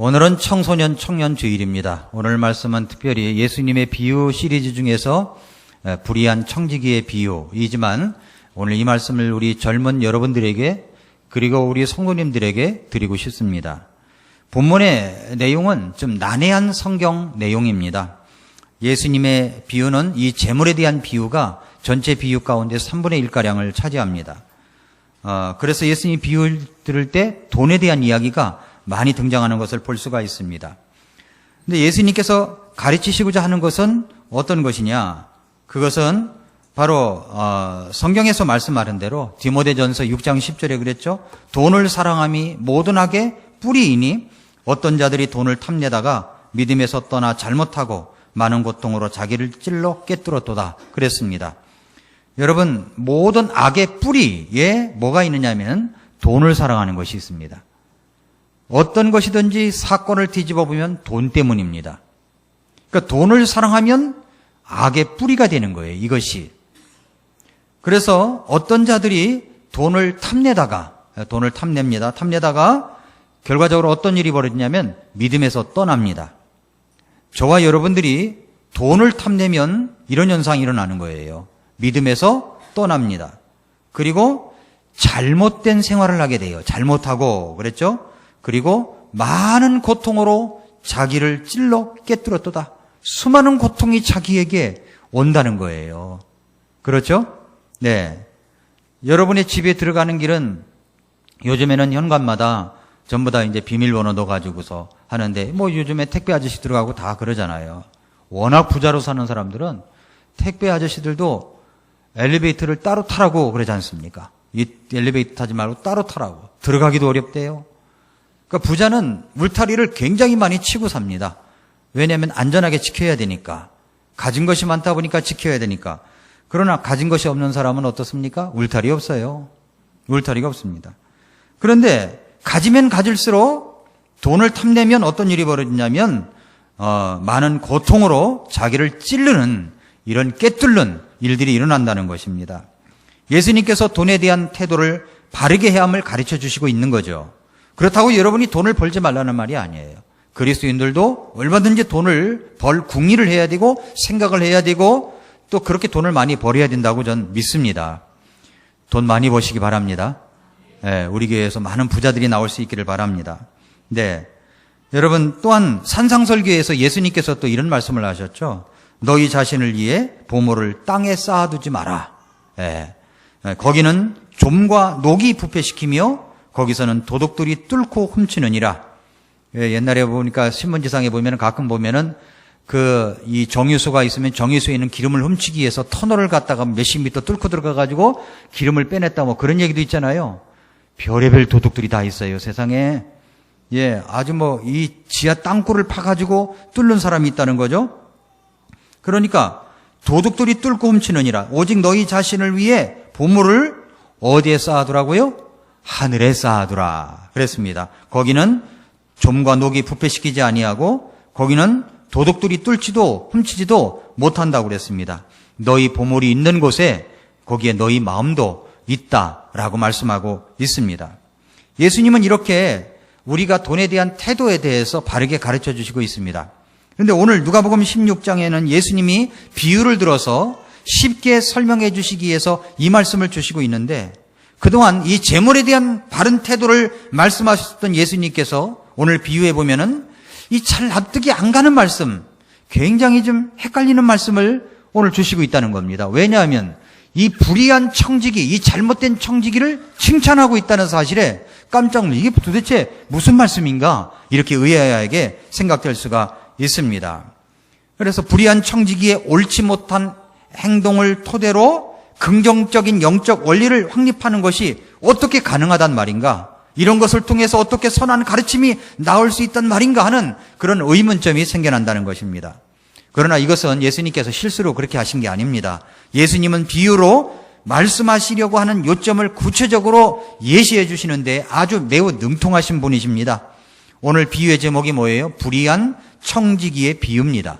오늘은 청소년 청년 주일입니다. 오늘 말씀은 특별히 예수님의 비유 시리즈 중에서 불의한 청지기의 비유이지만 오늘 이 말씀을 우리 젊은 여러분들에게 그리고 우리 성도님들에게 드리고 싶습니다. 본문의 내용은 좀 난해한 성경 내용입니다. 예수님의 비유는 이 재물에 대한 비유가 전체 비유 가운데 3분의 1가량을 차지합니다. 그래서 예수님이 비유를 들을 때 돈에 대한 이야기가 많이 등장하는 것을 볼 수가 있습니다. 근데 예수님께서 가르치시고자 하는 것은 어떤 것이냐? 그것은 바로 성경에서 말씀하는 대로 디모데전서 6장 10절에 그랬죠. 돈을 사랑함이 모든 악의 뿌리이니 어떤 자들이 돈을 탐내다가 믿음에서 떠나 잘못하고 많은 고통으로 자기를 찔러 꿰뚫었도다 그랬습니다. 여러분, 모든 악의 뿌리에 뭐가 있느냐면 돈을 사랑하는 것이 있습니다. 어떤 것이든지 사건을 뒤집어 보면 돈 때문입니다. 그러니까 돈을 사랑하면 악의 뿌리가 되는 거예요, 이것이. 그래서 어떤 자들이 돈을 탐냅니다. 탐내다가 결과적으로 어떤 일이 벌어지냐면 믿음에서 떠납니다. 저와 여러분들이 돈을 탐내면 이런 현상이 일어나는 거예요. 믿음에서 떠납니다. 그리고 잘못된 생활을 하게 돼요. 잘못하고 그랬죠? 그리고 많은 고통으로 자기를 찔러 꿰뚫었도다. 수많은 고통이 자기에게 온다는 거예요. 그렇죠? 네. 여러분의 집에 들어가는 길은 요즘에는 현관마다 전부 다 이제 비밀번호 넣어가지고서 하는데, 요즘에 택배 아저씨 들어가고 다 그러잖아요. 워낙 부자로 사는 사람들은 택배 아저씨들도 엘리베이터를 따로 타라고 그러지 않습니까? 이 엘리베이터 타지 말고 따로 타라고. 들어가기도 어렵대요. 그러니까 부자는 울타리를 굉장히 많이 치고 삽니다. 왜냐하면 안전하게 지켜야 되니까. 가진 것이 많다 보니까 지켜야 되니까. 그러나 가진 것이 없는 사람은 어떻습니까? 울타리 없어요. 울타리가 없습니다. 그런데 가지면 가질수록 돈을 탐내면 어떤 일이 벌어지냐면 많은 고통으로 자기를 찌르는 이런 꿰뚫는 일들이 일어난다는 것입니다. 예수님께서 돈에 대한 태도를 바르게 해야 함을 가르쳐 주시고 있는 거죠. 그렇다고 여러분이 돈을 벌지 말라는 말이 아니에요. 그리스도인들도 얼마든지 돈을 벌 궁리를 해야 되고 생각을 해야 되고 또 그렇게 돈을 많이 벌어야 된다고 전 믿습니다. 돈 많이 버시기 바랍니다. 네, 우리 교회에서 많은 부자들이 나올 수 있기를 바랍니다. 네, 여러분 또한 산상설교에서 예수님께서 또 이런 말씀을 하셨죠. 너희 자신을 위해 보물을 땅에 쌓아두지 마라. 네, 거기는 좀과 녹이 부패시키며 거기서는 도둑들이 뚫고 훔치느니라. 옛날에 보니까 신문지상에 보면 가끔 보면은 이 정유소가 있으면 정유소에 있는 기름을 훔치기 위해서 터널을 갔다가 몇십 미터 뚫고 들어가가지고 기름을 빼냈다 그런 얘기도 있잖아요. 별의별 도둑들이 다 있어요, 세상에. 아주 이 지하 땅굴을 파가지고 뚫는 사람이 있다는 거죠. 그러니까 도둑들이 뚫고 훔치느니라. 오직 너희 자신을 위해 보물을 어디에 쌓아두라고요? 하늘에 쌓아두라 그랬습니다. 거기는 좀과 녹이 부패시키지 아니하고 거기는 도둑들이 뚫지도 훔치지도 못한다고 그랬습니다. 너희 보물이 있는 곳에 거기에 너희 마음도 있다라고 말씀하고 있습니다. 예수님은 이렇게 우리가 돈에 대한 태도에 대해서 바르게 가르쳐 주시고 있습니다. 그런데 오늘 누가복음 16장에는 예수님이 비유를 들어서 쉽게 설명해 주시기 위해서 이 말씀을 주시고 있는데 그동안 이 재물에 대한 바른 태도를 말씀하셨던 예수님께서 오늘 비유해 보면은 이 잘 납득이 안 가는 말씀, 굉장히 좀 헷갈리는 말씀을 오늘 주시고 있다는 겁니다. 왜냐하면 이 불의한 청지기, 이 잘못된 청지기를 칭찬하고 있다는 사실에 깜짝 놀라 이게 도대체 무슨 말씀인가 이렇게 의아하게 생각될 수가 있습니다. 그래서 불의한 청지기의 옳지 못한 행동을 토대로 긍정적인 영적 원리를 확립하는 것이 어떻게 가능하단 말인가? 이런 것을 통해서 어떻게 선한 가르침이 나올 수 있단 말인가 하는 그런 의문점이 생겨난다는 것입니다. 그러나 이것은 예수님께서 실수로 그렇게 하신 게 아닙니다. 예수님은 비유로 말씀하시려고 하는 요점을 구체적으로 예시해 주시는데 아주 매우 능통하신 분이십니다. 오늘 비유의 제목이 뭐예요? 불의한 청지기의 비유입니다.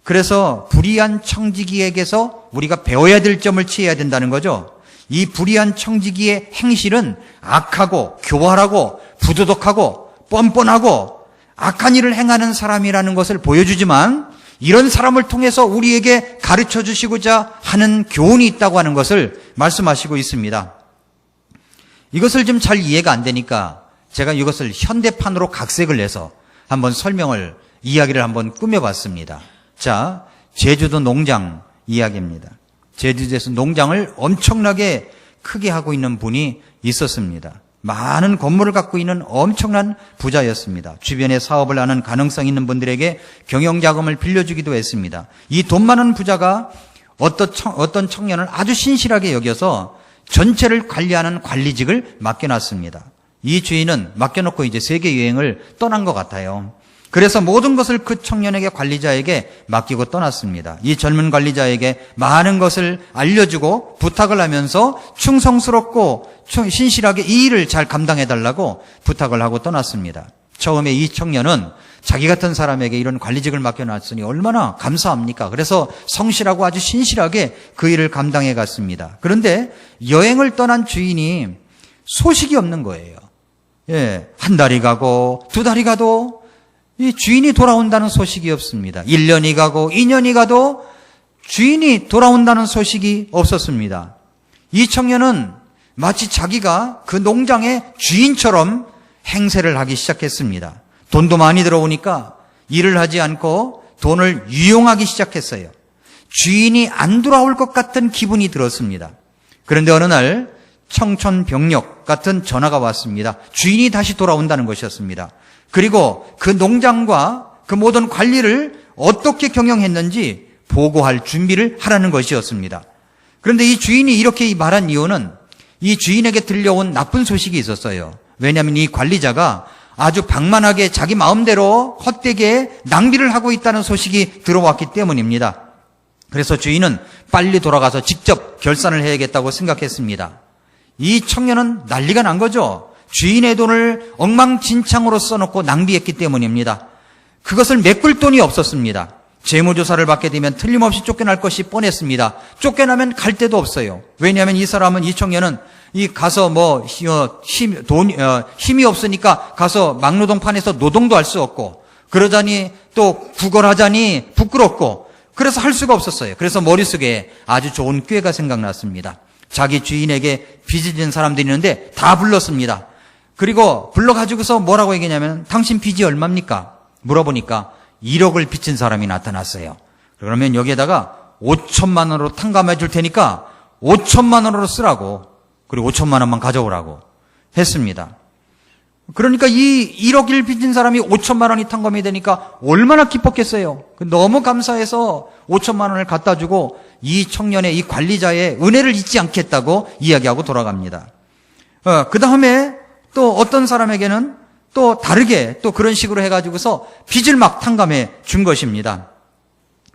그래서 불의한 청지기에게서 우리가 배워야 될 점을 취해야 된다는 거죠. 이 불의한 청지기의 행실은 악하고 교활하고 부도덕하고 뻔뻔하고 악한 일을 행하는 사람이라는 것을 보여주지만 이런 사람을 통해서 우리에게 가르쳐 주시고자 하는 교훈이 있다고 하는 것을 말씀하시고 있습니다. 이것을 좀 잘 이해가 안 되니까 제가 이것을 현대판으로 각색을 해서 한번 이야기를 한번 꾸며봤습니다. 자, 제주도 농장 이야기입니다. 제주도에서 농장을 엄청나게 크게 하고 있는 분이 있었습니다. 많은 건물을 갖고 있는 엄청난 부자였습니다. 주변에 사업을 하는 가능성 있는 분들에게 경영자금을 빌려주기도 했습니다. 이 돈 많은 부자가 어떤 청년을 아주 신실하게 여겨서 전체를 관리하는 관리직을 맡겨놨습니다. 이 주인은 맡겨놓고 이제 세계 여행을 떠난 것 같아요. 그래서 모든 것을 그 청년에게, 관리자에게 맡기고 떠났습니다. 이 젊은 관리자에게 많은 것을 알려주고 부탁을 하면서 충성스럽고 신실하게 이 일을 잘 감당해달라고 부탁을 하고 떠났습니다. 처음에 이 청년은 자기 같은 사람에게 이런 관리직을 맡겨놨으니 얼마나 감사합니까? 그래서 성실하고 아주 신실하게 그 일을 감당해 갔습니다. 그런데 여행을 떠난 주인이 소식이 없는 거예요. 한 달이 가고 두 달이 가도 이 주인이 돌아온다는 소식이 없습니다. 1년이 가고 2년이 가도 주인이 돌아온다는 소식이 없었습니다. 이 청년은 마치 자기가 그 농장의 주인처럼 행세를 하기 시작했습니다. 돈도 많이 들어오니까 일을 하지 않고 돈을 유용하기 시작했어요. 주인이 안 돌아올 것 같은 기분이 들었습니다. 그런데 어느 날 청천벽력 같은 전화가 왔습니다. 주인이 다시 돌아온다는 것이었습니다. 그리고 그 농장과 그 모든 관리를 어떻게 경영했는지 보고할 준비를 하라는 것이었습니다. 그런데 이 주인이 이렇게 말한 이유는 이 주인에게 들려온 나쁜 소식이 있었어요. 왜냐하면 이 관리자가 아주 방만하게 자기 마음대로 헛되게 낭비를 하고 있다는 소식이 들어왔기 때문입니다. 그래서 주인은 빨리 돌아가서 직접 결산을 해야겠다고 생각했습니다. 이 청년은 난리가 난 거죠. 주인의 돈을 엉망진창으로 써놓고 낭비했기 때문입니다. 그것을 메꿀 돈이 없었습니다. 재무조사를 받게 되면 틀림없이 쫓겨날 것이 뻔했습니다. 쫓겨나면 갈 데도 없어요. 왜냐하면 이 청년은 가서 힘이 없으니까 가서 막노동판에서 노동도 할 수 없고, 그러자니 또 구걸하자니 부끄럽고, 그래서 할 수가 없었어요. 그래서 머릿속에 아주 좋은 꾀가 생각났습니다. 자기 주인에게 빚을 진 사람들이 있는데 다 불렀습니다. 그리고 불러가지고서 뭐라고 얘기냐면, 당신 빚이 얼마입니까? 물어보니까 1억을 빚진 사람이 나타났어요. 그러면 여기에다가 5천만 원으로 탕감해 줄 테니까 5천만 원으로 쓰라고, 그리고 5천만 원만 가져오라고 했습니다. 그러니까 이 1억을 빚진 사람이 5천만 원이 탕감이 되니까 얼마나 기뻤겠어요. 너무 감사해서 5천만 원을 갖다 주고 이 청년의, 이 관리자의 은혜를 잊지 않겠다고 이야기하고 돌아갑니다. 그 다음에 또 어떤 사람에게는 또 다르게 또 그런 식으로 해가지고서 빚을 막 탕감해 준 것입니다.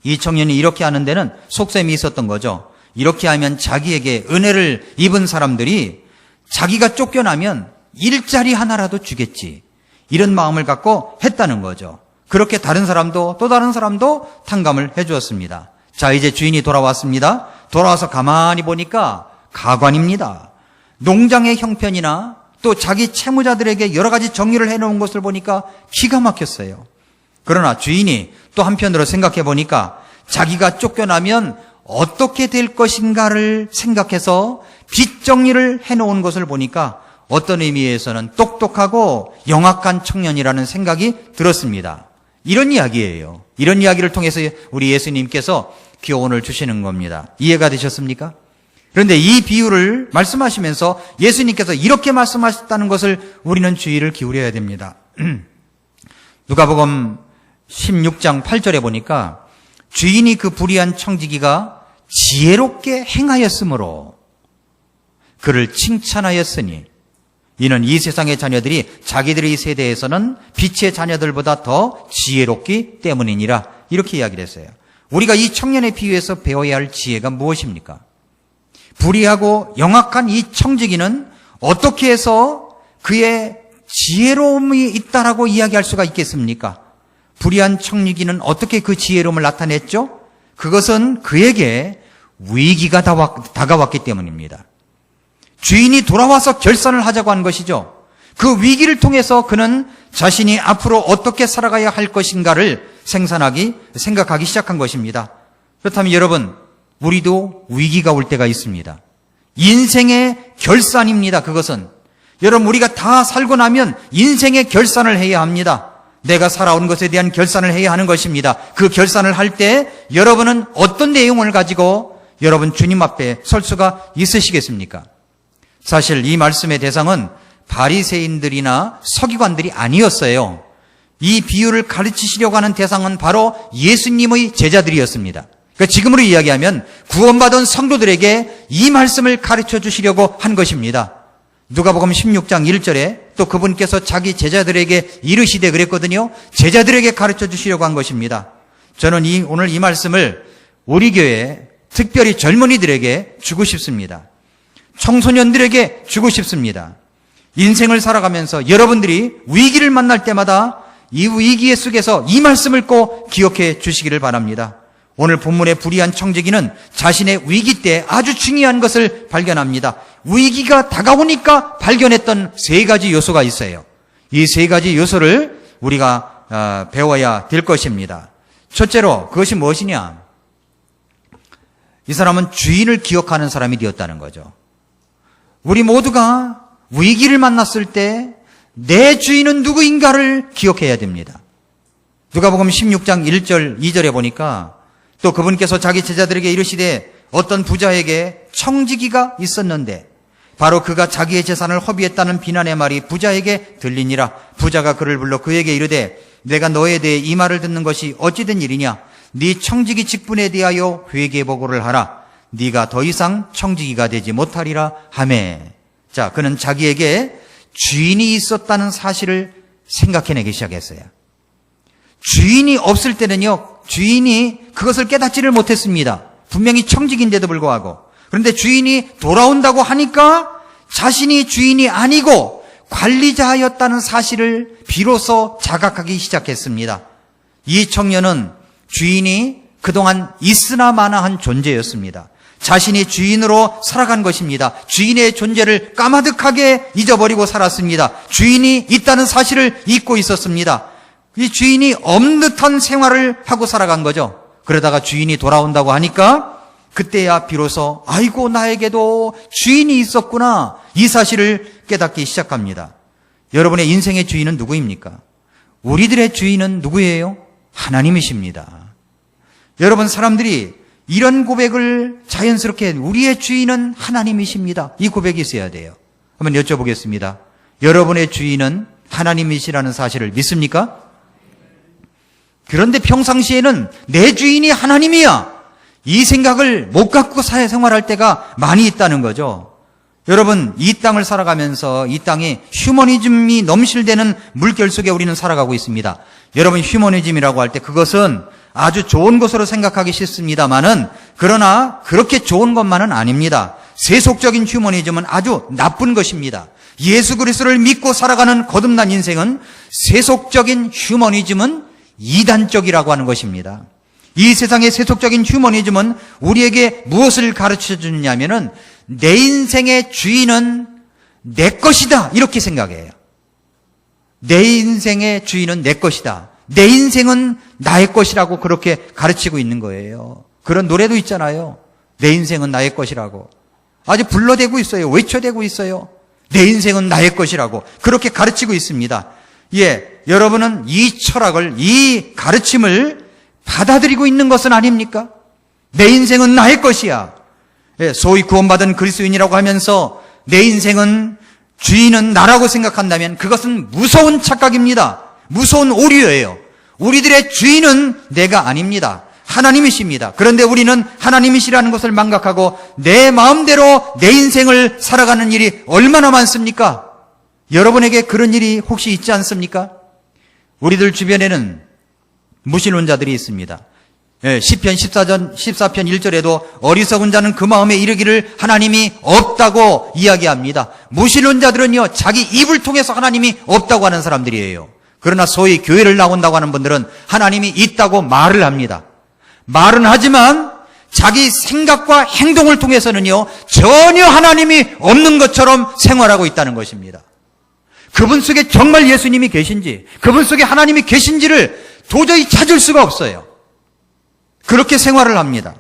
이 청년이 이렇게 하는 데는 속셈이 있었던 거죠. 이렇게 하면 자기에게 은혜를 입은 사람들이 자기가 쫓겨나면 일자리 하나라도 주겠지, 이런 마음을 갖고 했다는 거죠. 그렇게 다른 사람도 또 다른 사람도 탕감을 해 주었습니다. 자, 이제 주인이 돌아왔습니다. 돌아와서 가만히 보니까 가관입니다. 농장의 형편이나 또 자기 채무자들에게 여러 가지 정리를 해놓은 것을 보니까 기가 막혔어요. 그러나 주인이 또 한편으로 생각해 보니까 자기가 쫓겨나면 어떻게 될 것인가를 생각해서 빚 정리를 해놓은 것을 보니까 어떤 의미에서는 똑똑하고 영악한 청년이라는 생각이 들었습니다. 이런 이야기예요. 이런 이야기를 통해서 우리 예수님께서 교훈을 주시는 겁니다. 이해가 되셨습니까? 그런데 이 비유를 말씀하시면서 예수님께서 이렇게 말씀하셨다는 것을 우리는 주의를 기울여야 됩니다. 누가복음 16장 8절에 보니까 주인이 그 불의한 청지기가 지혜롭게 행하였으므로 그를 칭찬하였으니 이는 이 세상의 자녀들이 자기들의 세대에서는 빛의 자녀들보다 더 지혜롭기 때문이니라, 이렇게 이야기를 했어요. 우리가 이 청년의 비유에서 배워야 할 지혜가 무엇입니까? 불의하고 영악한 이 청지기는 어떻게 해서 그의 지혜로움이 있다라고 이야기할 수가 있겠습니까? 불의한 청지기는 어떻게 그 지혜로움을 나타냈죠? 그것은 그에게 위기가 다가왔기 때문입니다. 주인이 돌아와서 결산을 하자고 한 것이죠. 그 위기를 통해서 그는 자신이 앞으로 어떻게 살아가야 할 것인가를 생각하기 시작한 것입니다. 그렇다면 여러분, 우리도 위기가 올 때가 있습니다. 인생의 결산입니다. 그것은 여러분, 우리가 다 살고 나면 인생의 결산을 해야 합니다. 내가 살아온 것에 대한 결산을 해야 하는 것입니다. 그 결산을 할 때 여러분은 어떤 내용을 가지고 여러분 주님 앞에 설 수가 있으시겠습니까? 사실 이 말씀의 대상은 바리새인들이나 서기관들이 아니었어요. 이 비유를 가르치시려고 하는 대상은 바로 예수님의 제자들이었습니다. 그러니까 지금으로 이야기하면 구원받은 성도들에게 이 말씀을 가르쳐 주시려고 한 것입니다. 누가복음 16장 1절에 또 그분께서 자기 제자들에게 이르시되 그랬거든요. 제자들에게 가르쳐 주시려고 한 것입니다. 저는 오늘 이 말씀을 우리 교회 특별히 젊은이들에게 주고 싶습니다. 청소년들에게 주고 싶습니다. 인생을 살아가면서 여러분들이 위기를 만날 때마다 이 위기의 속에서 이 말씀을 꼭 기억해 주시기를 바랍니다. 오늘 본문의 불의한 청지기는 자신의 위기 때 아주 중요한 것을 발견합니다. 위기가 다가오니까 발견했던 세 가지 요소가 있어요. 이 세 가지 요소를 우리가 배워야 될 것입니다. 첫째로 그것이 무엇이냐? 이 사람은 주인을 기억하는 사람이 되었다는 거죠. 우리 모두가 위기를 만났을 때 내 주인은 누구인가를 기억해야 됩니다. 누가복음 16장 1절 2절에 보니까 또 그분께서 자기 제자들에게 이르시되 어떤 부자에게 청지기가 있었는데 바로 그가 자기의 재산을 허비했다는 비난의 말이 부자에게 들리니라. 부자가 그를 불러 그에게 이르되 내가 너에 대해 이 말을 듣는 것이 어찌 된 일이냐? 네 청지기 직분에 대하여 회개 보고를 하라. 네가 더 이상 청지기가 되지 못하리라 하매. 자, 그는 자기에게 주인이 있었다는 사실을 생각해내기 시작했어요. 주인이 없을 때는요, 주인이 그것을 깨닫지를 못했습니다. 분명히 청지기인데도 불구하고. 그런데 주인이 돌아온다고 하니까 자신이 주인이 아니고 관리자였다는 사실을 비로소 자각하기 시작했습니다. 이 청년은 주인이 그동안 있으나 마나한 존재였습니다. 자신이 주인으로 살아간 것입니다. 주인의 존재를 까마득하게 잊어버리고 살았습니다. 주인이 있다는 사실을 잊고 있었습니다. 이 주인이 없는 듯한 생활을 하고 살아간 거죠. 그러다가 주인이 돌아온다고 하니까 그때야 비로소 아이고 나에게도 주인이 있었구나, 이 사실을 깨닫기 시작합니다. 여러분의 인생의 주인은 누구입니까? 우리들의 주인은 누구예요? 하나님이십니다. 여러분, 사람들이 이런 고백을 자연스럽게 우리의 주인은 하나님이십니다, 이 고백이 있어야 돼요. 한번 여쭤보겠습니다. 여러분의 주인은 하나님이시라는 사실을 믿습니까? 그런데 평상시에는 내 주인이 하나님이야, 이 생각을 못 갖고 사회생활할 때가 많이 있다는 거죠. 여러분, 이 땅을 살아가면서 이 땅에 휴머니즘이 넘실대는 물결 속에 우리는 살아가고 있습니다. 여러분, 휴머니즘이라고 할 때 그것은 아주 좋은 것으로 생각하기 쉽습니다만은, 그러나 그렇게 좋은 것만은 아닙니다. 세속적인 휴머니즘은 아주 나쁜 것입니다. 예수 그리스도를 믿고 살아가는 거듭난 인생은, 세속적인 휴머니즘은 이단적이라고 하는 것입니다. 이 세상의 세속적인 휴머니즘은 우리에게 무엇을 가르쳐 주느냐면은 내 인생의 주인은 내 것이다, 이렇게 생각해요. 내 인생의 주인은 내 것이다, 내 인생은 나의 것이라고 그렇게 가르치고 있는 거예요. 그런 노래도 있잖아요. 내 인생은 나의 것이라고 아주 불러대고 있어요. 외쳐대고 있어요. 내 인생은 나의 것이라고 그렇게 가르치고 있습니다. 예, 여러분은 이 철학을, 이 가르침을 받아들이고 있는 것은 아닙니까? 내 인생은 나의 것이야. 예, 소위 구원받은 그리스도인이라고 하면서 내 인생은, 주인은 나라고 생각한다면 그것은 무서운 착각입니다. 무서운 오류예요. 우리들의 주인은 내가 아닙니다. 하나님이십니다. 그런데 우리는 하나님이시라는 것을 망각하고 내 마음대로 내 인생을 살아가는 일이 얼마나 많습니까? 여러분에게 그런 일이 혹시 있지 않습니까? 우리들 주변에는 무신론자들이 있습니다. 시편 14편 1절에도 어리석은 자는 그 마음에 이르기를 하나님이 없다고 이야기합니다. 무신론자들은요, 자기 입을 통해서 하나님이 없다고 하는 사람들이에요. 그러나 소위 교회를 나온다고 하는 분들은 하나님이 있다고 말을 합니다. 말은 하지만 자기 생각과 행동을 통해서는요, 전혀 하나님이 없는 것처럼 생활하고 있다는 것입니다. 그분 속에 정말 예수님이 계신지, 그분 속에 하나님이 계신지를 도저히 찾을 수가 없어요. 그렇게 생활을 합니다.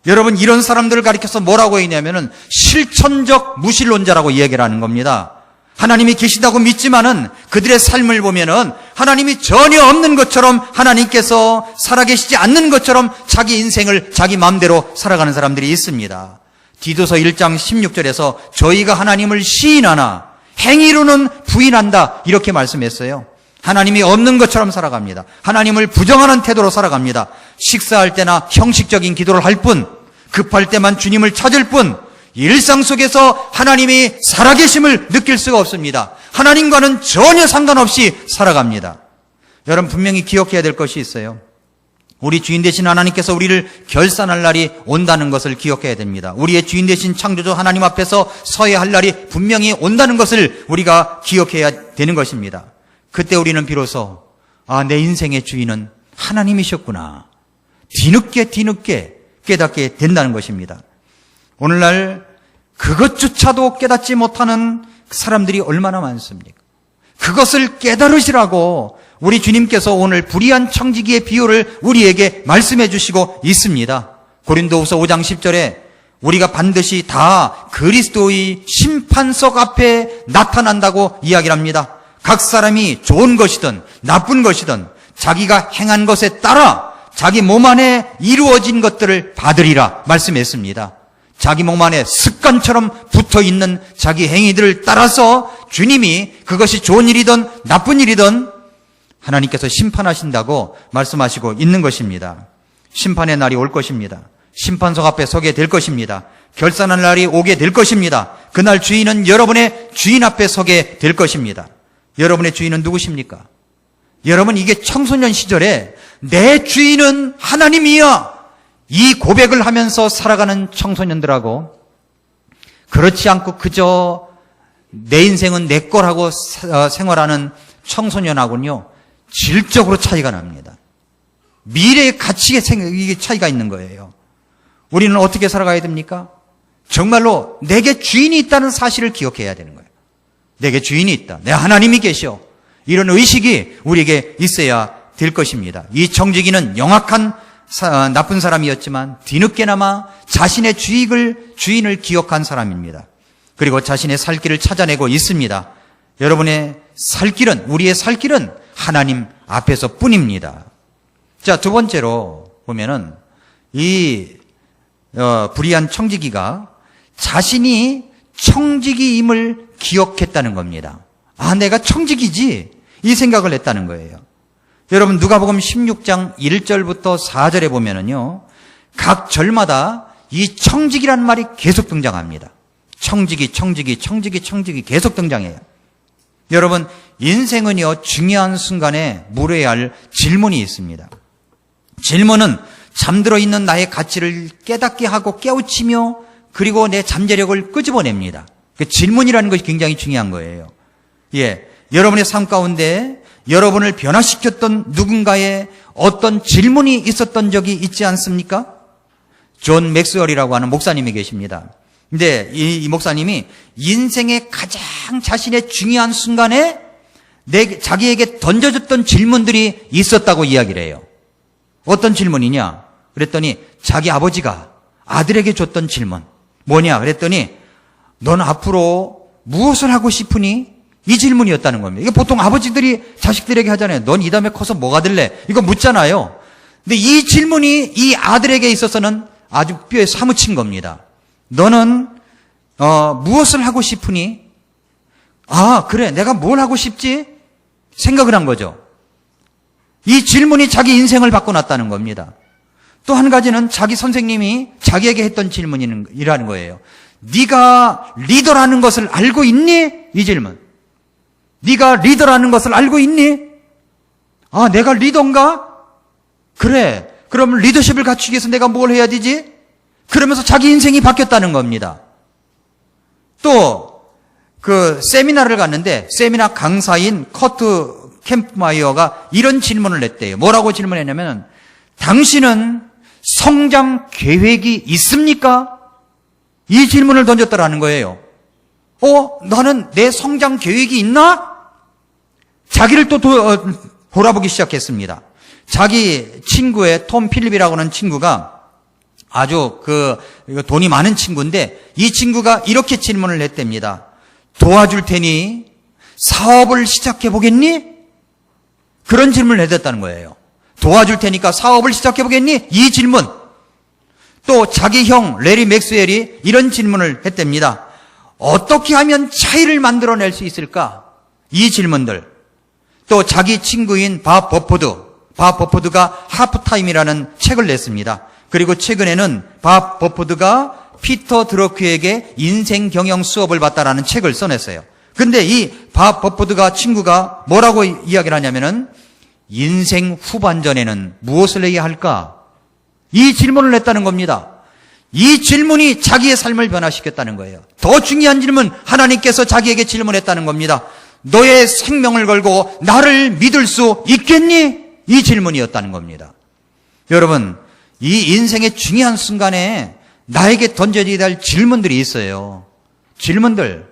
여러분, 이런 사람들을 가리켜서 뭐라고 했냐면은 실천적 무신론자라고 이야기를 하는 겁니다. 하나님이 계시다고 믿지만은 그들의 삶을 보면은 하나님이 전혀 없는 것처럼, 하나님께서 살아계시지 않는 것처럼 자기 인생을 자기 마음대로 살아가는 사람들이 있습니다. 디도서 1장 16절에서 저희가 하나님을 시인하나 행위로는 부인한다, 이렇게 말씀했어요. 하나님이 없는 것처럼 살아갑니다. 하나님을 부정하는 태도로 살아갑니다. 식사할 때나 형식적인 기도를 할 뿐, 급할 때만 주님을 찾을 뿐, 일상 속에서 하나님이 살아계심을 느낄 수가 없습니다. 하나님과는 전혀 상관없이 살아갑니다. 여러분, 분명히 기억해야 될 것이 있어요. 우리 주인 되신 하나님께서 우리를 결산할 날이 온다는 것을 기억해야 됩니다. 우리의 주인 되신 창조주 하나님 앞에서 서야 할 날이 분명히 온다는 것을 우리가 기억해야 되는 것입니다. 그때 우리는 비로소 내 인생의 주인은 하나님이셨구나, 뒤늦게 깨닫게 된다는 것입니다. 오늘날 그것조차도 깨닫지 못하는 사람들이 얼마나 많습니까? 그것을 깨달으시라고 우리 주님께서 오늘 불의한 청지기의 비유를 우리에게 말씀해 주시고 있습니다. 고린도후서 5장 10절에 우리가 반드시 다 그리스도의 심판석 앞에 나타난다고 이야기를 합니다. 각 사람이 좋은 것이든 나쁜 것이든 자기가 행한 것에 따라 자기 몸 안에 이루어진 것들을 받으리라 말씀했습니다. 자기 몸 안에 습관처럼 붙어있는 자기 행위들을 따라서 주님이 그것이 좋은 일이든 나쁜 일이든 하나님께서 심판하신다고 말씀하시고 있는 것입니다. 심판의 날이 올 것입니다. 심판석 앞에 서게 될 것입니다. 결산할 날이 오게 될 것입니다. 그날 주인은 여러분의 주인 앞에 서게 될 것입니다. 여러분의 주인은 누구십니까? 여러분, 이게 청소년 시절에 내 주인은 하나님이야, 이 고백을 하면서 살아가는 청소년들하고 그렇지 않고 그저 내 인생은 내 거라고 생활하는 청소년하고는요, 질적으로 차이가 납니다. 미래의 가치의 이게 차이가 있는 거예요. 우리는 어떻게 살아가야 됩니까? 정말로 내게 주인이 있다는 사실을 기억해야 되는 거예요. 내게 주인이 있다, 내 하나님이 계셔, 이런 의식이 우리에게 있어야 될 것입니다. 이 청지기는 영악한 나쁜 사람이었지만 뒤늦게나마 자신의 주인을 기억한 사람입니다. 그리고 자신의 살 길을 찾아내고 있습니다. 여러분의 살 길은, 우리의 살 길은 하나님 앞에서 뿐입니다. 자, 두 번째로 보면은 이 불의한 청지기가 자신이 청지기임을 기억했다는 겁니다. 내가 청지기지, 이 생각을 했다는 거예요. 여러분, 누가복음 16장 1절부터 4절에 보면은요, 각 절마다 이 청지기란 말이 계속 등장합니다. 청지기 계속 등장해요. 여러분, 인생은요, 중요한 순간에 물어야 할 질문이 있습니다. 질문은 잠들어 있는 나의 가치를 깨닫게 하고 깨우치며 그리고 내 잠재력을 끄집어냅니다. 그 질문이라는 것이 굉장히 중요한 거예요. 여러분의 삶 가운데 여러분을 변화시켰던 누군가의 어떤 질문이 있었던 적이 있지 않습니까? 존 맥스웰이라고 하는 목사님이 계십니다. 근데 이 목사님이 인생의 가장 자신의 중요한 순간에 자기에게 던져줬던 질문들이 있었다고 이야기를 해요. 어떤 질문이냐? 그랬더니 자기 아버지가 아들에게 줬던 질문. 뭐냐? 그랬더니 넌 앞으로 무엇을 하고 싶으니? 이 질문이었다는 겁니다. 이게 보통 아버지들이 자식들에게 하잖아요. 넌 이 다음에 커서 뭐가 될래? 이거 묻잖아요. 근데 이 질문이 이 아들에게 있어서는 아주 뼈에 사무친 겁니다. 너는 무엇을 하고 싶으니? 그래, 내가 뭘 하고 싶지? 생각을 한 거죠. 이 질문이 자기 인생을 바꿔놨다는 겁니다. 또 한 가지는 자기 선생님이 자기에게 했던 질문이라는 거예요. 네가 리더라는 것을 알고 있니? 이 질문. 네가 리더라는 것을 알고 있니? 내가 리더인가? 그래. 그럼 리더십을 갖추기 위해서 내가 뭘 해야 되지? 그러면서 자기 인생이 바뀌었다는 겁니다. 또 세미나를 갔는데 세미나 강사인 커트 캠프마이어가 이런 질문을 냈대요. 뭐라고 질문했냐면, 당신은 성장 계획이 있습니까? 이 질문을 던졌더라는 거예요. 나는 내 성장 계획이 있나? 자기를 또 돌아보기 시작했습니다. 자기 친구의 톰 필립이라고 하는 친구가 아주 돈이 많은 친구인데, 이 친구가 이렇게 질문을 했답니다. 도와줄 테니 사업을 시작해 보겠니? 그런 질문을 해댔다는 거예요. 도와줄 테니까 사업을 시작해 보겠니? 이 질문. 또 자기 형 레리 맥스웰이 이런 질문을 했답니다. 어떻게 하면 차이를 만들어낼 수 있을까? 이 질문들. 또 자기 친구인 밥 버포드가 하프타임이라는 책을 냈습니다. 그리고 최근에는 밥 버포드가 피터 드러크에게 인생 경영 수업을 받다라는 책을 써냈어요. 근데 이 밥 버포드가 친구가 뭐라고 이야기를 하냐면은, 인생 후반전에는 무엇을 해야 할까? 이 질문을 했다는 겁니다. 이 질문이 자기의 삶을 변화시켰다는 거예요. 더 중요한 질문, 하나님께서 자기에게 질문했다는 겁니다. 너의 생명을 걸고 나를 믿을 수 있겠니? 이 질문이었다는 겁니다. 여러분, 이 인생의 중요한 순간에 나에게 던져져야 할 질문들이 있어요. 질문들.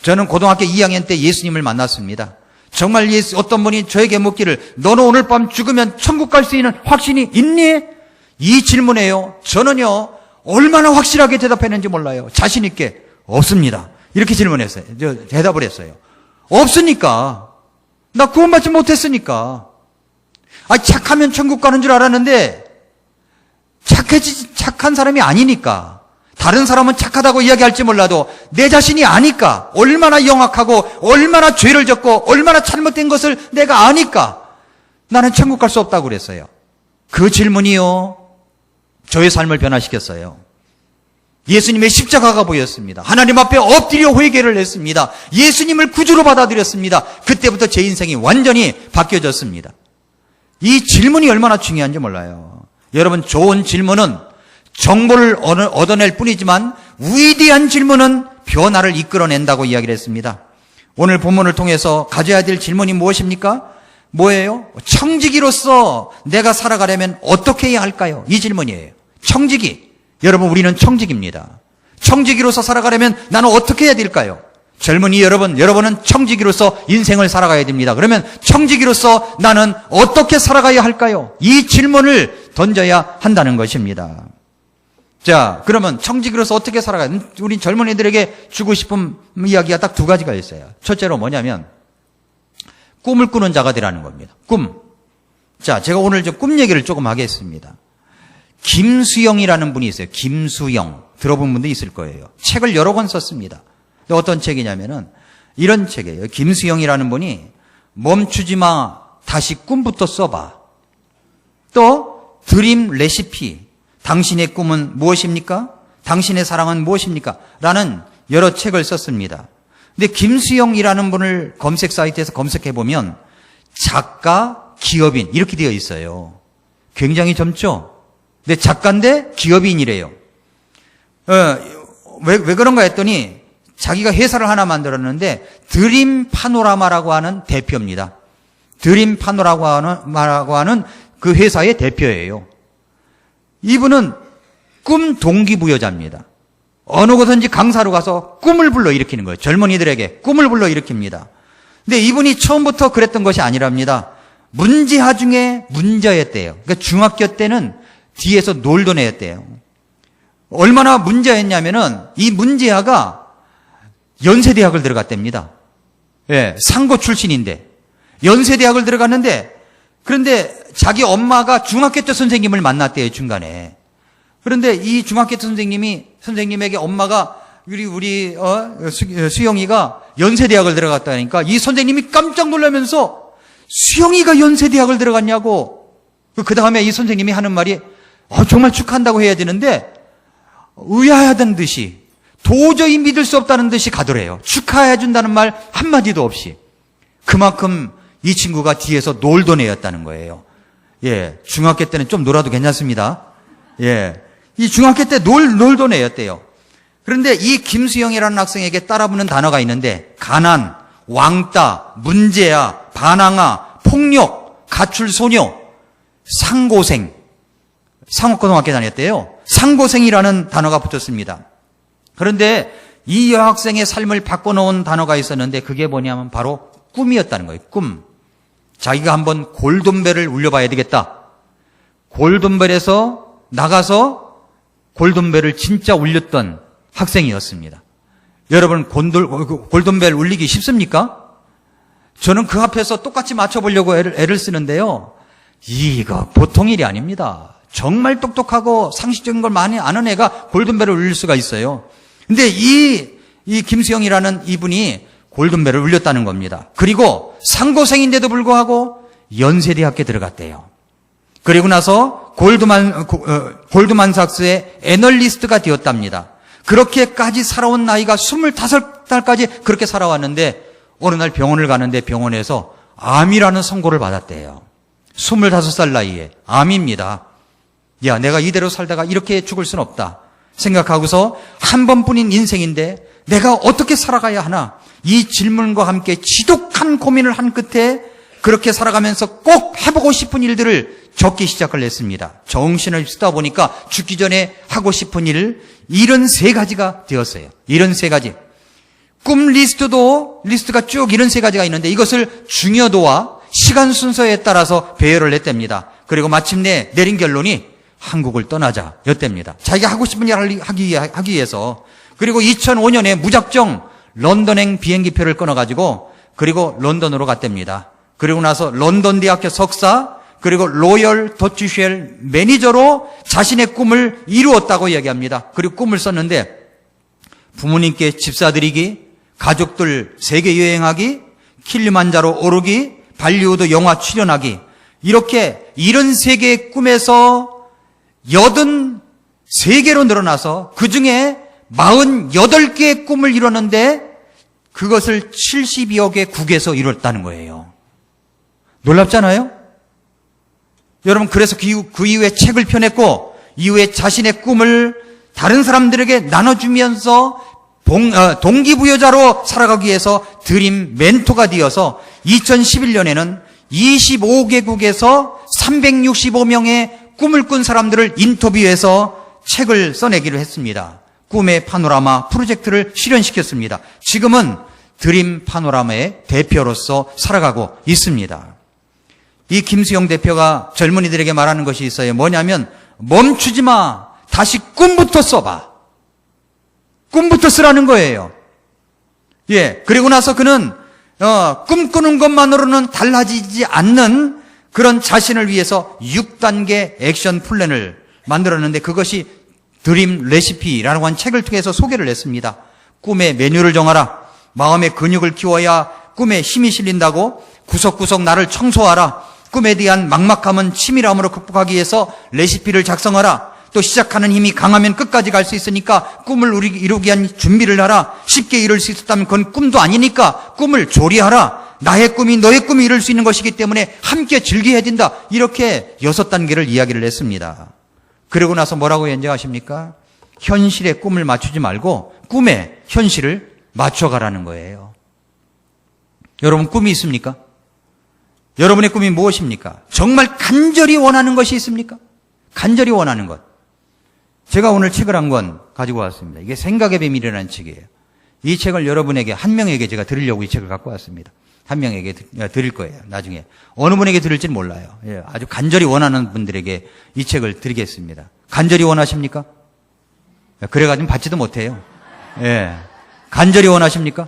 저는 고등학교 2학년 때 예수님을 만났습니다. 정말 어떤 분이 저에게 묻기를, 너는 오늘 밤 죽으면 천국 갈 수 있는 확신이 있니? 이 질문에요, 저는요 얼마나 확실하게 대답했는지 몰라요. 자신 있게 없습니다, 이렇게 질문했어요. 대답을 했어요. 없으니까. 나 구원받지 못했으니까. 착하면 천국 가는 줄 알았는데 착한 사람이 아니니까. 다른 사람은 착하다고 이야기할지 몰라도 내 자신이 아니까, 얼마나 영악하고 얼마나 죄를 졌고 얼마나 잘못된 것을 내가 아니까 나는 천국 갈 수 없다고 그랬어요. 그 질문이요, 저의 삶을 변화시켰어요. 예수님의 십자가가 보였습니다. 하나님 앞에 엎드려 회개를 했습니다. 예수님을 구주로 받아들였습니다. 그때부터 제 인생이 완전히 바뀌어졌습니다. 이 질문이 얼마나 중요한지 몰라요. 여러분, 좋은 질문은 정보를 얻어낼 뿐이지만 위대한 질문은 변화를 이끌어낸다고 이야기를 했습니다. 오늘 본문을 통해서 가져야 될 질문이 무엇입니까? 뭐예요? 청지기로서 내가 살아가려면 어떻게 해야 할까요? 이 질문이에요. 청지기. 여러분, 우리는 청지기입니다. 청지기로서 살아가려면 나는 어떻게 해야 될까요? 젊은이 여러분은 청지기로서 인생을 살아가야 됩니다. 그러면 청지기로서 나는 어떻게 살아가야 할까요? 이 질문을 던져야 한다는 것입니다. 자, 그러면 청지기로서 어떻게 살아가야? 우리 젊은이들에게 주고 싶은 이야기가 딱 두 가지가 있어요. 첫째로 뭐냐면, 꿈을 꾸는 자가 되라는 겁니다. 꿈. 자, 제가 오늘 꿈 얘기를 조금 하겠습니다. 김수영이라는 분이 있어요. 김수영. 들어본 분도 있을 거예요. 책을 여러 권 썼습니다. 어떤 책이냐면은 이런 책이에요. 김수영이라는 분이 멈추지 마, 다시 꿈부터 써봐. 또 드림 레시피. 당신의 꿈은 무엇입니까? 당신의 사랑은 무엇입니까? 라는 여러 책을 썼습니다. 근데 김수영이라는 분을 검색 사이트에서 검색해보면 작가, 기업인 이렇게 되어 있어요. 굉장히 젊죠? 근데 작가인데 기업인이래요. 왜 그런가 했더니 자기가 회사를 하나 만들었는데 드림 파노라마라고 하는 대표입니다. 드림 파노라마라고 하는 그 회사의 대표예요. 이분은 꿈 동기부여자입니다. 어느 곳든지 강사로 가서 꿈을 불러일으키는 거예요. 젊은이들에게 꿈을 불러일으킵니다. 근데 이분이 처음부터 그랬던 것이 아니랍니다. 문제하 중에 문제였대요. 그러니까 중학교 때는 뒤에서 놀던 애였대요. 얼마나 문제였냐면은 이 문제아가 연세대학을 들어갔답니다. 예, 상고 출신인데 연세대학을 들어갔는데, 그런데 자기 엄마가 중학교 때 선생님을 만났대요, 중간에. 그런데 이 중학교 때 선생님에게 엄마가 우리 수영이가 연세대학을 들어갔다니까 이 선생님이 깜짝 놀라면서 수영이가 연세대학을 들어갔냐고. 그 다음에 이 선생님이 하는 말이 정말 축하한다고 해야 되는데 의아하던 듯이, 도저히 믿을 수 없다는 듯이 가더래요. 축하해 준다는 말 한마디도 없이. 그만큼 이 친구가 뒤에서 놀던 애였다는 거예요. 예, 중학교 때는 좀 놀아도 괜찮습니다. 예, 이 중학교 때 놀던 애였대요. 그런데 이 김수영이라는 학생에게 따라붙는 단어가 있는데, 가난, 왕따, 문제야, 반항아, 폭력, 가출소녀, 상고생, 상업고등학교 다녔대요. 상고생이라는 단어가 붙었습니다. 그런데 이 여학생의 삶을 바꿔놓은 단어가 있었는데 그게 뭐냐면 바로 꿈이었다는 거예요. 꿈. 자기가 한번 골든벨을 울려봐야 되겠다. 골든벨에서 나가서 골든벨을 진짜 울렸던 학생이었습니다. 여러분 골든벨 울리기 쉽습니까? 저는 그 앞에서 똑같이 맞춰보려고 애를 쓰는데요. 이거 보통 일이 아닙니다. 정말 똑똑하고 상식적인 걸 많이 아는 애가 골든벨을 울릴 수가 있어요. 근데 이 김수영이라는 이분이 골든벨을 울렸다는 겁니다. 그리고 상고생인데도 불구하고 연세대학교에 들어갔대요. 그리고 나서 골드만삭스의 애널리스트가 되었답니다. 그렇게까지 살아온 나이가 25살까지 그렇게 살아왔는데 어느 날 병원을 가는데 병원에서 암이라는 선고를 받았대요. 25살 나이에 암입니다. 야, 내가 이대로 살다가 이렇게 죽을 순 없다 생각하고서 한 번뿐인 인생인데 내가 어떻게 살아가야 하나, 이 질문과 함께 지독한 고민을 한 끝에 그렇게 살아가면서 꼭 해보고 싶은 일들을 적기 시작을 했습니다. 정신을 쓰다 보니까 죽기 전에 하고 싶은 일 73가지가 되었어요. 73가지. 꿈 리스트가 쭉 73가지가 있는데 이것을 중요도와 시간 순서에 따라서 배열을 했답니다. 그리고 마침내 내린 결론이 한국을 떠나자 였답니다. 자기가 하고 싶은 일을 하기 위해서. 그리고 2005년에 무작정 런던행 비행기표를 끊어가지고 그리고 런던으로 갔답니다. 그리고 나서 런던 대학교 석사, 그리고 로열 더치쉘 매니저로 자신의 꿈을 이루었다고 이야기합니다. 그리고 꿈을 썼는데 부모님께 집사드리기, 가족들 세계 여행하기, 킬리만자로 오르기, 발리우드 영화 출연하기, 이렇게 73개의 꿈에서 83개로 늘어나서 그중에 48개의 꿈을 이뤘는데 그것을 72여 개 국에서 이뤘다는 거예요. 놀랍잖아요? 여러분, 그래서 그 이후에 책을 펴냈고 이후에 자신의 꿈을 다른 사람들에게 나눠주면서 동기부여자로 살아가기 위해서 드림 멘토가 되어서 2011년에는 25개국에서 365명의 꿈을 꾼 사람들을 인터뷰해서 책을 써내기로 했습니다. 꿈의 파노라마 프로젝트를 실현시켰습니다. 지금은 드림 파노라마의 대표로서 살아가고 있습니다. 이 김수영 대표가 젊은이들에게 말하는 것이 있어요. 뭐냐면 멈추지 마. 다시 꿈부터 써봐. 꿈부터 쓰라는 거예요. 예. 그리고 나서 그는 꿈꾸는 것만으로는 달라지지 않는 그런 자신을 위해서 6단계 액션 플랜을 만들었는데 그것이 드림 레시피라고 한 책을 통해서 소개를 했습니다. 꿈의 메뉴를 정하라. 마음의 근육을 키워야 꿈에 힘이 실린다고. 구석구석 나를 청소하라. 꿈에 대한 막막함은 치밀함으로 극복하기 위해서 레시피를 작성하라. 또 시작하는 힘이 강하면 끝까지 갈 수 있으니까 꿈을 이루기 위한 준비를 하라. 쉽게 이룰 수 있었다면 그건 꿈도 아니니까 꿈을 조리하라. 나의 꿈이 너의 꿈이 이룰 수 있는 것이기 때문에 함께 즐겨야 된다. 이렇게 6단계를 이야기를 했습니다. 그리고 나서 뭐라고 연장하십니까? 현실의 꿈을 맞추지 말고 꿈에 현실을 맞춰가라는 거예요. 여러분, 꿈이 있습니까? 여러분의 꿈이 무엇입니까? 정말 간절히 원하는 것이 있습니까? 간절히 원하는 것. 제가 오늘 책을 한 권 가지고 왔습니다. 이게 생각의 비밀이라는 책이에요. 이 책을 여러분에게, 한 명에게 제가 드리려고 이 책을 갖고 왔습니다. 한 명에게 드릴 거예요. 나중에. 어느 분에게 드릴지는 몰라요. 예, 아주 간절히 원하는 분들에게 이 책을 드리겠습니다. 간절히 원하십니까? 그래가지고 받지도 못해요. 예. 간절히 원하십니까?